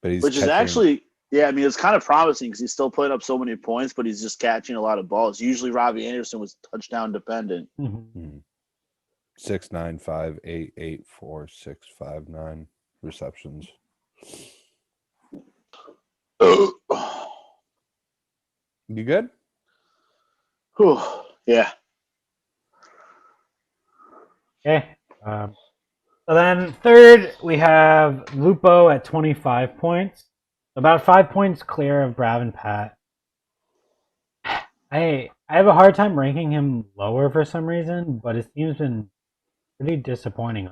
But he's Which is catching- actually, yeah, I mean, it's kind of promising because he's still putting up so many points, but he's just catching a lot of balls. Usually Robbie Anderson was touchdown dependent. Mhm. 6, 9, 5, 8, 8, 4, 6, 5, 9 receptions. You good? Whew. Yeah. Okay. So then third, we have Lupo at 25 points. About 5 points clear of Brav and Pat. I have a hard time ranking him lower for some reason, but his team's been pretty disappointing.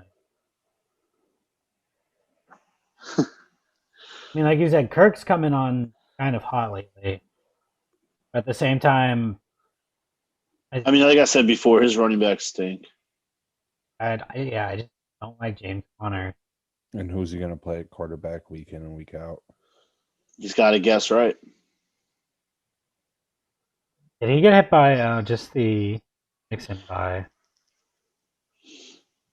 I mean, like you said, Kirk's coming on kind of hot lately. But at the same time, I mean, like I said before, his running backs stink. I just don't like James Conner. And who's he going to play at quarterback week in and week out? He's got to guess right. Did he get hit by just the Mixon bye?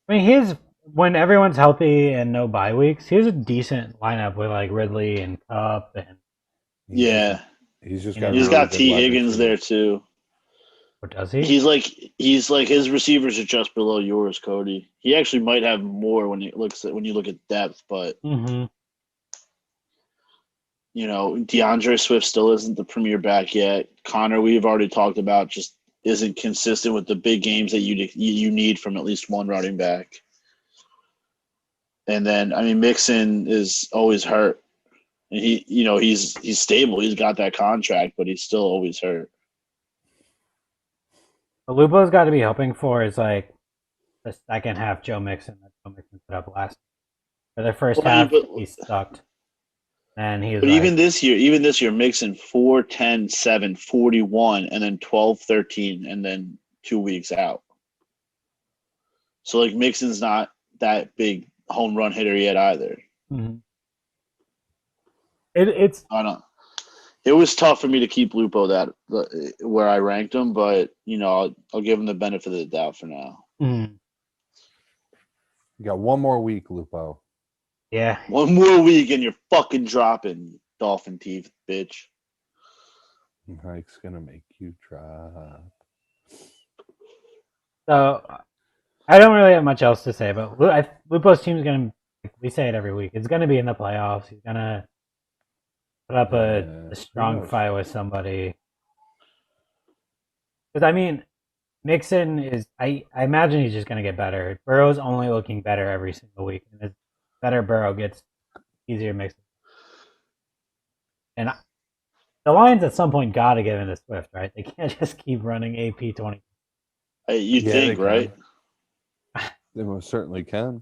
I mean, when everyone's healthy and no bye weeks, he has a decent lineup with like Ridley and Cup, and Yeah. He's just You know, got He's really got good T. wide Higgins there receivers. too. what does he? He's like his receivers are just below yours, Cody. He actually might have more when you look at depth, but Mm-hmm. you know, DeAndre Swift still isn't the premier back yet. Connor, we've already talked about, just isn't consistent with the big games that you need from at least one running back. And then, I mean, Mixon is always hurt. And he's stable. He's got that contract, but he's still always hurt. What Lupo's got to be hoping for is like the second half Joe Mixon that Joe Mixon put up last. For the first Well, half, but- he sucked. And he was But like, even this year, Mixon 4, 10, 7, 41, and then 12, 13, and then 2 weeks out. So, like, Mixon's not that big home run hitter yet either. Mhm. It's I don't. It was tough for me to keep Lupo where I ranked him, but I'll give him the benefit of the doubt for now. mhm. You got 1 more week, Lupo. Yeah. One more week and you're fucking dropping, you dolphin teeth, bitch. Mike's gonna make you drop. So I don't really have much else to say, but Lupo's team's gonna. We say it every week. It's gonna be in the playoffs. He's gonna put up Yeah, a strong who knows? fight with somebody. Because I mean, Mixon is. I imagine he's just gonna get better. Burrow's only looking better every single week, and the better Burrow gets, easier Mixon. And the Lions at some point got to give in to Swift, right? They can't just keep running AP 20. You Yeah, think, they right? They most certainly can.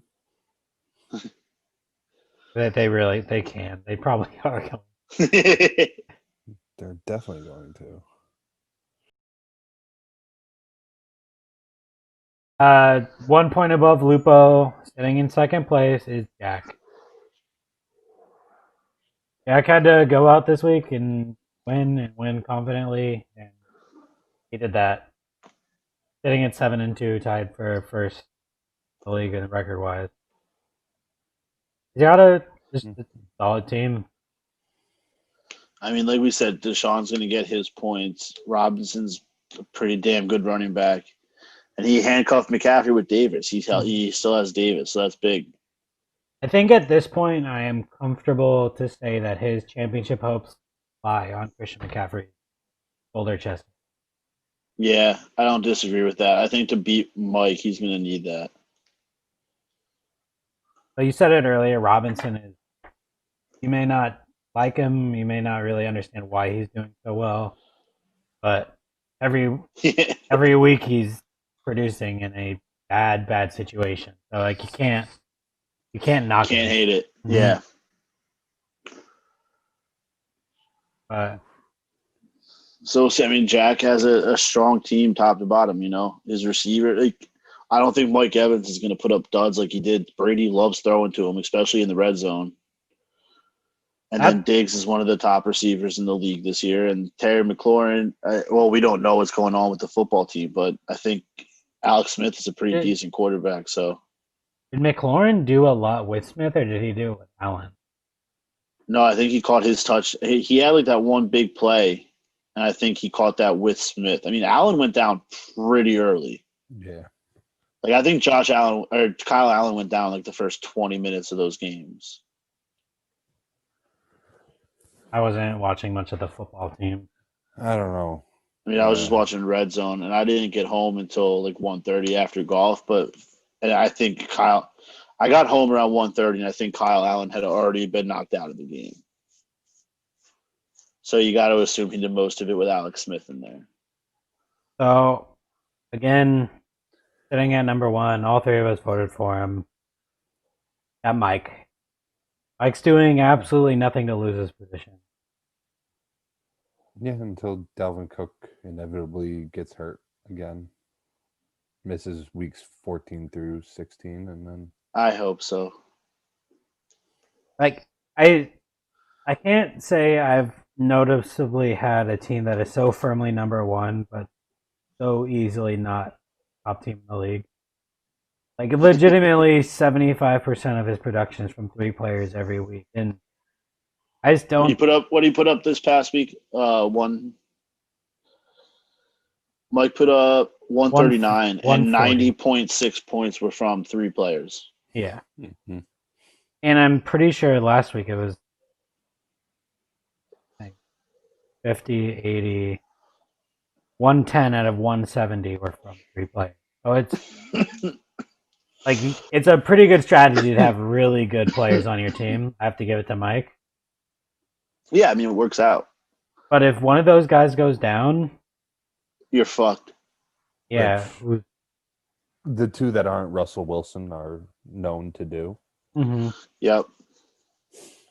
That they can. They probably are going. They're definitely going to. 1 point above Lupo, sitting in second place, is Jack. Jack had to go out this week and win confidently, and he did that. Sitting at 7-2, tied for first in the league in record wise. He's got a solid team. I mean, like we said, Deshaun's going to get his points. Robinson's a pretty damn good running back. And he handcuffed McCaffrey with Davis. He still has Davis, so that's big. I think at this point, I am comfortable to say that his championship hopes lie on Christian McCaffrey's shoulder chest. Yeah, I don't disagree with that. I think to beat Mike, he's going to need that. But you said it earlier, Robinson is. You may not like him. You may not really understand why he's doing so well, but every week he's producing in a bad situation. So like you can't knock Can't it. hate it. Mhm. Yeah. But So I mean, Jack has a strong team, top to bottom. His receiver. Like, I don't think Mike Evans is going to put up duds like he did. Brady loves throwing to him, especially in the red zone. And then Diggs is one of the top receivers in the league this year. And Terry McLaurin, well, we don't know what's going on with the football team, but I think Alex Smith is a pretty decent quarterback. So did McLaurin do a lot with Smith, or did he do it with Allen? no, I think he caught his touch. He had like that one big play, and I think he caught that with Smith. I mean, Allen went down pretty early. Yeah. Like I think Kyle Allen went down like the first 20 minutes of those games. I wasn't watching much of the football team. I don't know. I mean, I was just watching Red Zone, and I didn't get home until like 1:30 after golf. And I think I got home around 1:30, and I think Kyle Allen had already been knocked out of the game. So you got to assume he did most of it with Alex Smith in there. So, again, sitting at number one, all three of us voted for him. That Mike. Mike's doing absolutely nothing to lose his position. Yeah, until Dalvin Cook inevitably gets hurt again. Misses weeks 14 through 16, and then I hope so. Like, I can't say I've noticeably had a team that is so firmly number one, but so easily not top team in the league. Like, legitimately, 75% of his production is from three players every week, and I just don't. What did he put up this past week? Mike put up 139, and 90.6 points were from three players. Yeah. Mm-hmm. And I'm pretty sure last week it was 50, 80, 110 out of 170 were from three players. So it's like it's a pretty good strategy to have really good players on your team. I have to give it to Mike. Yeah, I mean, it works out. But if one of those guys goes down, you're fucked. Yeah. Which the two that aren't Russell Wilson are known to do. Mm-hmm. Yep.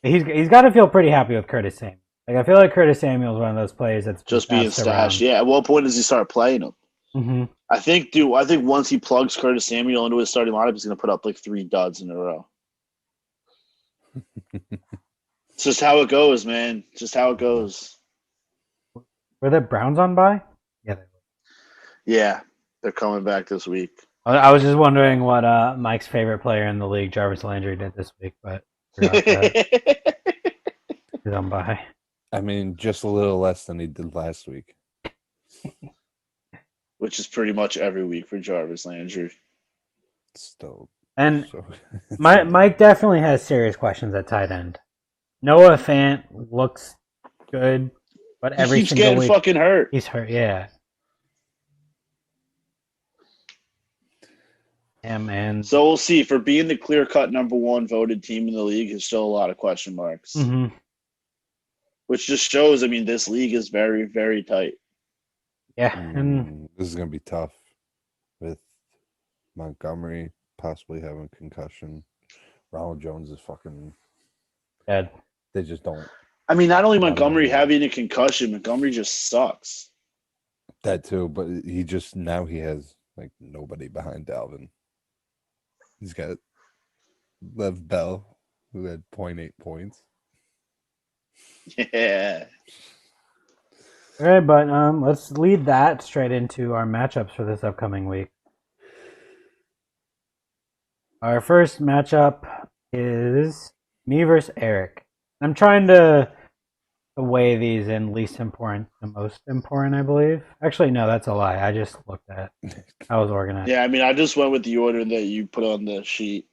He's got to feel pretty happy with Curtis Samuel. Like, I feel like Curtis Samuel is one of those players that's just being stashed. Yeah. At what point does he start playing him? Mm-hmm. I think once he plugs Curtis Samuel into his starting lineup, he's going to put up like 3 duds in a row. It's just how it goes, man. Just how it goes. Were the Browns on bye? Yeah, they were. Yeah, they're coming back this week. I was just wondering what Mike's favorite player in the league, Jarvis Landry, did this week, but forgot that he's on bye. I mean, just a little less than he did last week. Which is pretty much every week for Jarvis Landry. Still. And Mike definitely has serious questions at tight end. Noah Fant looks good, but every he keeps single getting week fucking hurt. He's hurt, yeah. Yeah, man. So we'll see. For being the clear-cut number one voted team in the league, there's still a lot of question marks. Mm-hmm. Which just shows, I mean, this league is very, very tight. Yeah. And this is going to be tough with Montgomery possibly having concussion. Ronald Jones is fucking dead. They just don't. I mean, not only Montgomery having a concussion, Montgomery just sucks. That too, but he has like nobody behind Dalvin. He's got Lev Bell, who had 0.8 points. Yeah. All right, but let's lead that straight into our matchups for this upcoming week. Our first matchup is me versus Eric. I'm trying to weigh these in least important to most important, I believe. Actually, no, that's a lie. I just looked at it. I was organized. Yeah, I mean, I just went with the order that you put on the sheet.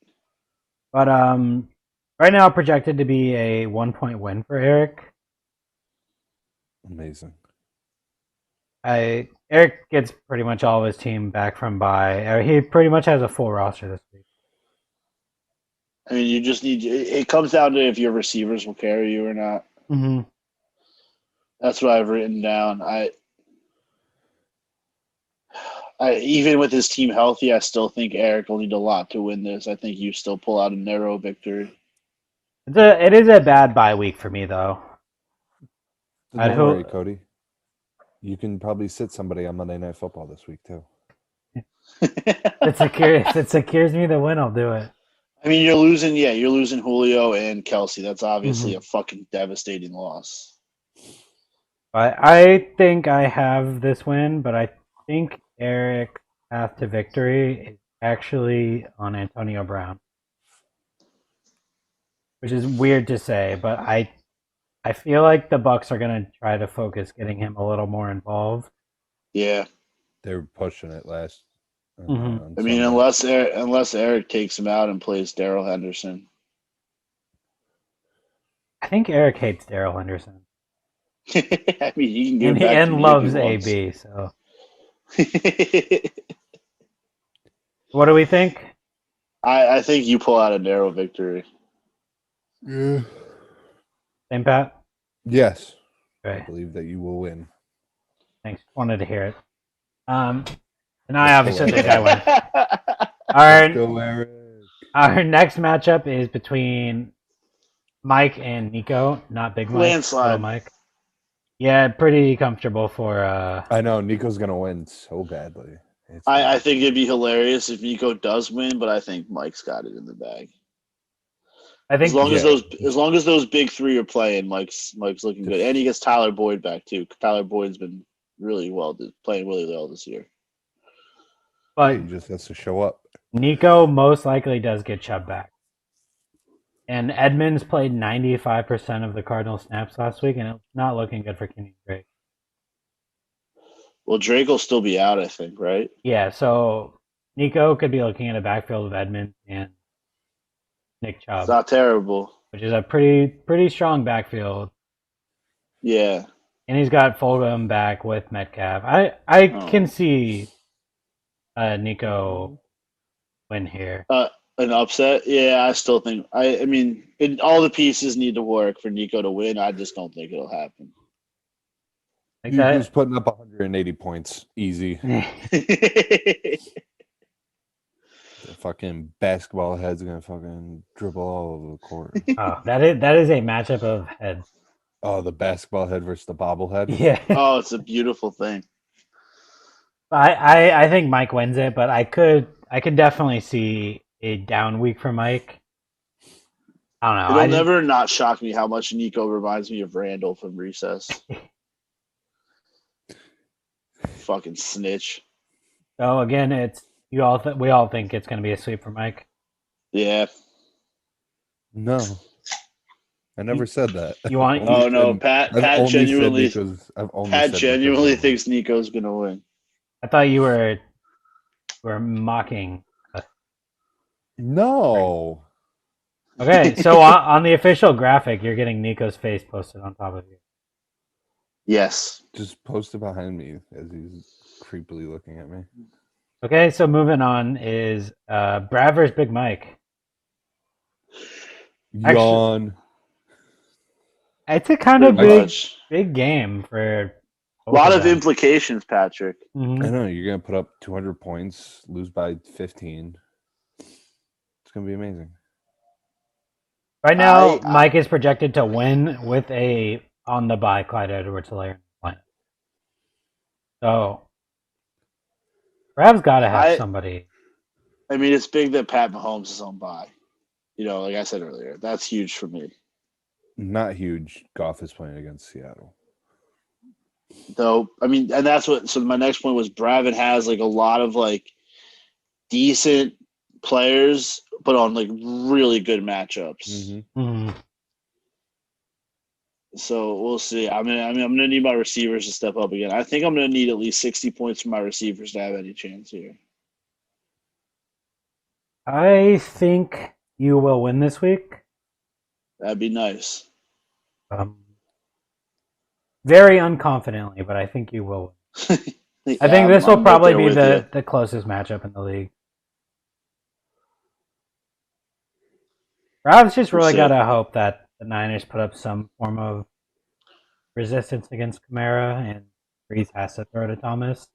But right now, projected to be a 1-point win for Eric. Amazing. Eric gets pretty much all of his team back from bye. He pretty much has a full roster this week. I mean, you just need. It comes down to if your receivers will carry you or not. Mm-hmm. That's what I've written down. even with his team healthy, I still think Eric will need a lot to win this. I think you still pull out a narrow victory. It is a bad bye week for me, though. But I'd don't hope- worry, Cody. You can probably sit somebody on Monday Night Football this week too. If it secures me the win, I'll do it. I mean, you're losing Julio and Kelsey. That's obviously Mhm. a fucking devastating loss. I think I have this win, but I think Eric's path to victory is actually on Antonio Brown, which is weird to say, but I feel like the Bucks are going to try to focus getting him a little more involved. Yeah, They were pushing it last. Mhm. On I mean, Sunday. unless Eric takes him out and plays Daryl Henderson. I think Eric hates Daryl Henderson I mean, he can give and, back to and me loves if AB. So, he wants. what do we think? I think you pull out a narrow victory. Yeah. Same, Pat? Yes, I Right. believe that you will win. Thanks. Wanted to hear it. And I obviously Let's think I win. Let's go, Eric. Our next matchup is between Mike and Nico, not Big Mike, Landslide. Little Mike. Yeah, pretty comfortable for. I know Nico's gonna win so badly. I think it'd be hilarious if Nico does win, but I think Mike's got it in the bag. I think As long Yeah. as those big three are playing, Mike's looking good, and he gets Tyler Boyd back too. Tyler Boyd's been playing really well this year. but he just has to show up. Nico most likely does get Chubb back. And Edmonds played 95% of the Cardinal snaps last week, and it's not looking good for Kenny Drake. Well, Drake will still be out, I think, right? Yeah, so Nico could be looking at a backfield of Edmonds and Nick Chubb, It's not terrible. which is a pretty strong backfield. Yeah. And he's got Fulgham back with Metcalf. I Oh. can see Nico win here. An upset? Yeah, I still think. I mean, all the pieces need to work for Nico to win. I just don't think it'll happen. Like Nico's putting up 180 points, easy. that. The fucking basketball head's gonna fucking dribble all over the court. Oh, that is a matchup of heads. Oh, the basketball head versus the bobblehead. Yeah. Oh, it's a beautiful thing. I think Mike wins it, but I could definitely see a down week for Mike. I don't know. It'll never not shock me how much Nico reminds me of Randall from Recess. Fucking snitch. So again, it's we all think it's going to be a sweep for Mike. Yeah. No, I never said that. You want- I've Oh no, only Pat said genuinely Nico's thinks Nico's gonna win. I thought you were mocking. No. Okay, so on the official graphic, you're getting Nico's face posted on top of you. Yes. Just post it behind me as he's creepily looking at me. Okay, so moving on is Brad versus Big Mike. Actually- Yawn. It's a kind of Pretty much. big game for A both lot of them. implications, Patrick. Mhm. I know you're gonna put up 200 points, lose by 15. It's gonna be amazing. Right now, I- Mike is projected to win with a on the bye Clyde Edwards-Helaire lineup. So, Brav's got to have somebody. I mean, it's big that Pat Mahomes is on bye. You know, like I said earlier, that's huge for me. Not huge. Goff is playing against Seattle. Though, I mean, and that's what. So my next point was Bravin has like a lot of like decent players, but on like really good matchups. Mm-hmm. Mhm. So we'll see. I'm gonna need my receivers to step up again. I think I'm gonna need at least 60 points from my receivers to have any chance here. I think you will win this week. That'd be nice. Very unconfidently, but I think you will. I think Yeah, this will I'm right probably there be with the closest matchup in the league. Brav's just We'll really see. got to hope that the Niners put up some form of resistance against Kamara, and Breeze has to throw to Thomas.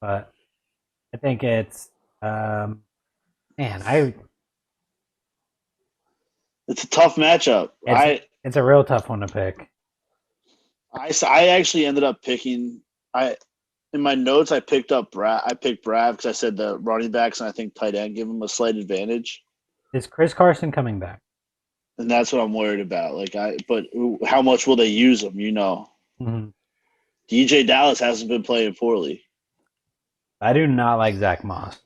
but I think it's man. I It's a tough matchup. it's a real tough one to pick. I actually ended up picking. In my notes I picked up Brad. I picked Brad because I said the running backs and I think tight end give him a slight advantage, Is Chris Carson coming back? and that's what I'm worried about. But how much will they use him? Mm-hmm. DJ Dallas hasn't been playing poorly. I do not like Zach Moss.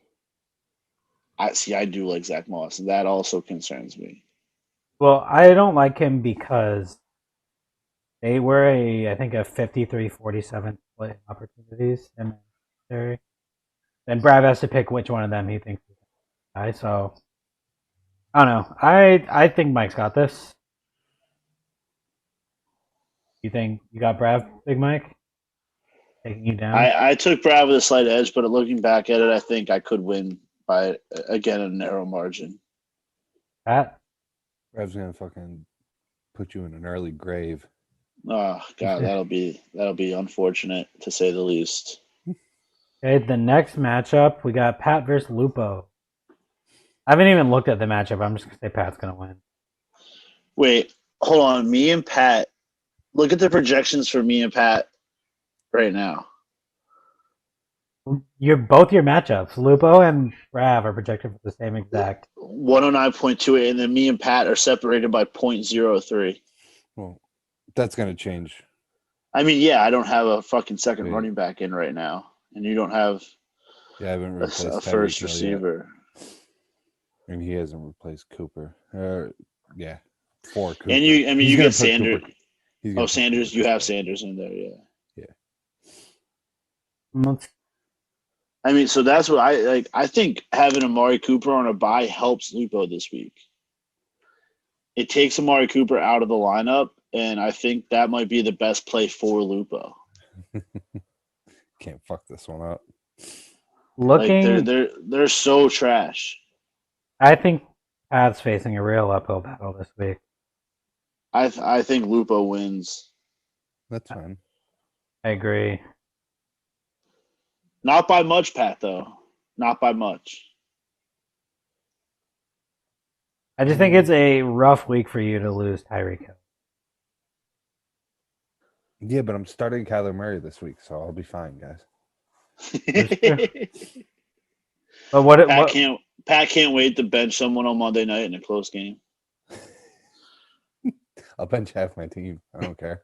I do like Zach Moss, and that also concerns me. Well, I don't like him because they were I think a 53-47 play opportunities in there. And Brad has to pick which one of them he thinks is the guy. So I don't know. I think Mike's got this. You think you got Brad, Big Mike, taking you down? I took Brad with a slight edge, but looking back at it, I think I could win by again a narrow margin. Pat? Rev's gonna fucking put you in an early grave. Oh God, that'll be unfortunate to say the least. Okay, the next matchup we got Pat versus Lupo. I haven't even looked at the matchup. I'm just gonna say Pat's gonna win. Wait, hold on. Me and Pat. Look at the projections for me and Pat right now. Your matchups, Lupo and Rav, are projected for the same exact. 109.28, and then me and Pat are separated by 0.03. Well, that's gonna change. I mean, yeah, I don't have a fucking second Wait. running back in right now, and you don't have Yeah, I haven't replaced a Tyreek first Hill yet. receiver. And he hasn't replaced Cooper. Yeah, for Cooper. And you He's get gonna put Sanders. Cooper- he's gonna Oh, put Sanders, Cooper you have second. Sanders in there, yeah. Let's- I mean, so that's what I like. I think having Amari Cooper on a bye helps Lupo this week. It takes Amari Cooper out of the lineup, and I think that might be the best play for Lupo. Can't fuck this one up. Looking, Like they're so trash. I think Pat's facing a real uphill battle this week. I think Lupo wins. That's fine. I agree. Not by much, Pat, though. Not by much. I just think it's a rough week for you to lose Tyreek Hill. Yeah, but I'm starting Kyler Murray this week, so I'll be fine, guys. But what Pat can't wait to bench someone on Monday night in a close game. I'll bench half my team. I don't care.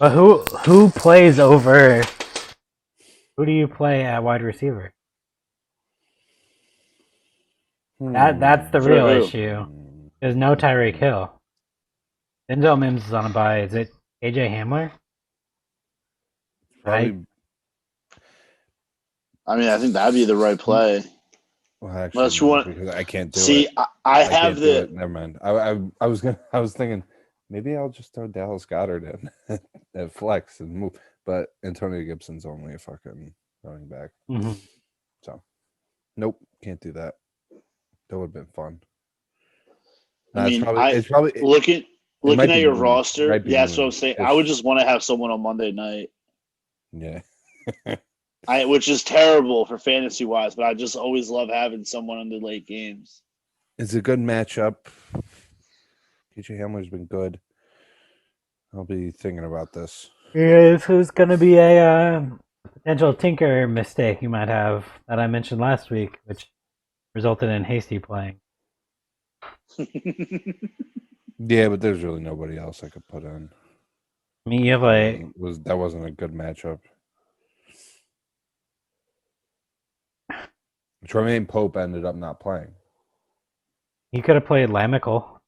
But who plays over? Who do you play at wide receiver? That's the For real who? issue. There's no Tyreek Hill. Denzel Mims is on a bye. Is it AJ Hamler? Probably. I mean, I think that'd be the right play. Well, actually, Unless you no, want- because I can't do See, it. I can't have do the. it. Never mind. I was thinking maybe I'll just throw Dallas Goddard in at flex and move, but Antonio Gibson's only a fucking running back. Mm-hmm. So, nope, can't do that. That would have been fun. I mean, it's probably looking might at be your noon. roster. Might be Yeah, that's what noon. I'm saying. If- I would just want to have someone on Monday night. Yeah. Which is terrible for fantasy wise, but I just always love having someone in the late games. It's a good matchup. KJ Hamler's been good. I'll be thinking about this. This is going to be a potential tinker mistake you might have that I mentioned last week, which resulted in Hasty playing. Yeah, but there's really nobody else I could put in. I mean, you have That wasn't a good matchup. Tremaine Pope ended up not playing. you could have played Lamical.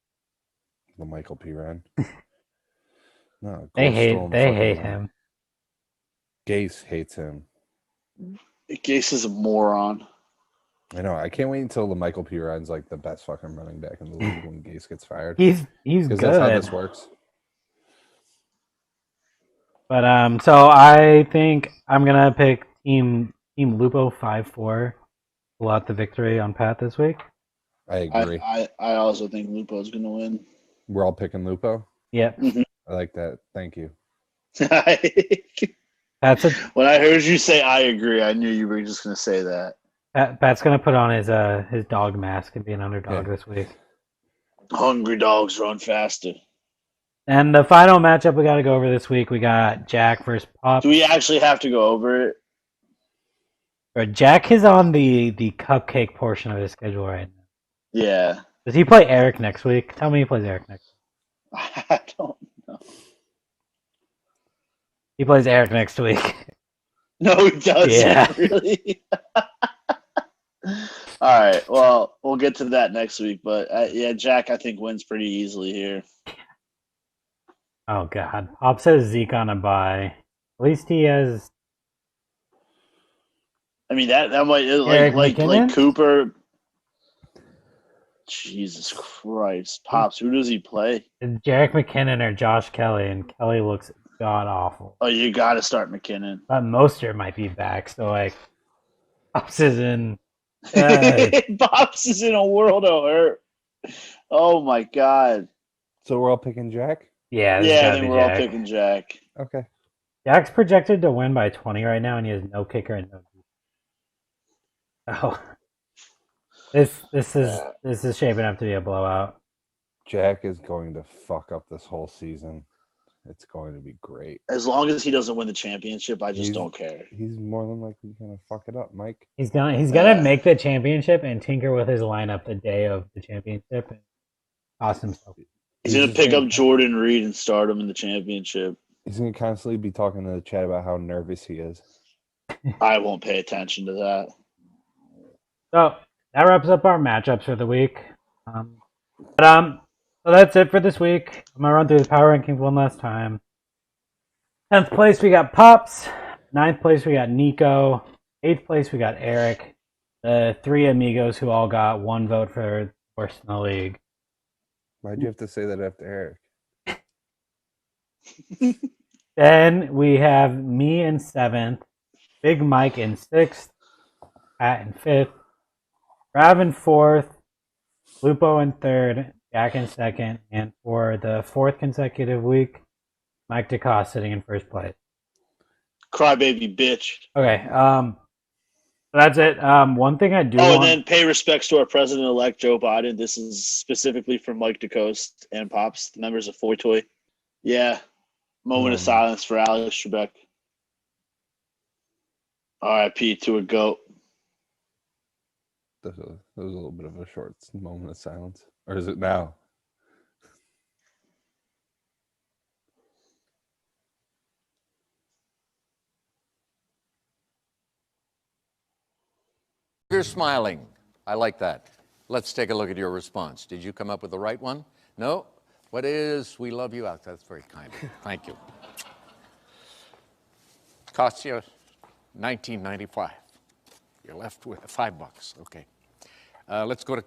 The Michael P. Ran. No, They Cole's still in the fucking hate line. him. Gase hates him. Gase is a moron. I know. I can't wait until the Michael P. Ryan's like the best fucking running back in the league when Gase gets fired. He's Because good. that's how this works. But so I think I'm gonna pick Team Lupo 5-4. Pull out the victory on Pat this week. I agree. I also think Lupo's going to win. We're all picking Lupo. Yep. I like that. Thank you. Pat, When I heard you say I agree, I knew you were just going to say that. Pat's gonna put on his dog mask and be an underdog this week. Hungry dogs run faster. And the final matchup we got to go over this week, we got Jack versus Pop. Do we actually have to go over it? Or Jack is on the cupcake portion of his schedule right now. Yeah. Does he play Eric next week? Tell me he plays Eric next week. I don't know. He plays Eric next week. No, he doesn't. Yeah. Really? All right. Well, we'll get to that next week. But yeah, Jack, I think wins pretty easily here. Oh God, Pop says Zeke on a bye. At least he has. I mean that might Eric like McKinnon? Cooper. Jesus Christ, Pops, who does he play? Jarek McKinnon or Josh Kelly, and Kelly looks god awful. Oh, you got to start McKinnon. But Mostert might be back, so like, Pops is in. Pops is in a world of hurt. Oh my God. So we're all picking Jack? Yeah, this Yeah, I gotta think be we're all Jack. picking Jack. Okay. Jack's projected to win by 20 right now, and he has no kicker and no. Oh, this is shaping up to be a blowout. Jack is going to fuck up this whole season. It's going to be great. As long as he doesn't win the championship, I just don't care. He's more than likely going to fuck it up, Mike. He's gonna make the championship and tinker with his lineup the day of the championship and cost himself. He's going to pick up Jordan Reed and start him in the championship. He's going to constantly be talking to the chat about how nervous he is. I won't pay attention to that. So that wraps up our matchups for the week. So that's it for this week. I'm gonna run through the power rankings one last time. 10th place we got Pops. 9th place we got Nico. 8th place we got Eric. The three amigos who all got one vote for worst in the league. Why'd you have to say that after Eric? Then we have me in 7th, Big Mike in 6th, Pat in 5th, Rav in 4th, Lupo in 3rd, Jack in 2nd, and for the 4th consecutive week, Mike DeCoste sitting in 1st place. Crybaby bitch. Okay, that's it. One thing I do and want... then pay respects to our president-elect, Joe Biden. This is specifically for Mike DeCoste and Pops, the members of Foytoy. Yeah. Moment of silence for Alex Trebek. R.I.P. to a GOAT. That was a little bit of a short moment of silence. Or is it now? You're smiling. I like that. Let's take a look at your response. Did you come up with the right one? No? What is we love you out? That's very kind. Thank you. Costs you $19.95. You're left with $5. Okay. Let's go to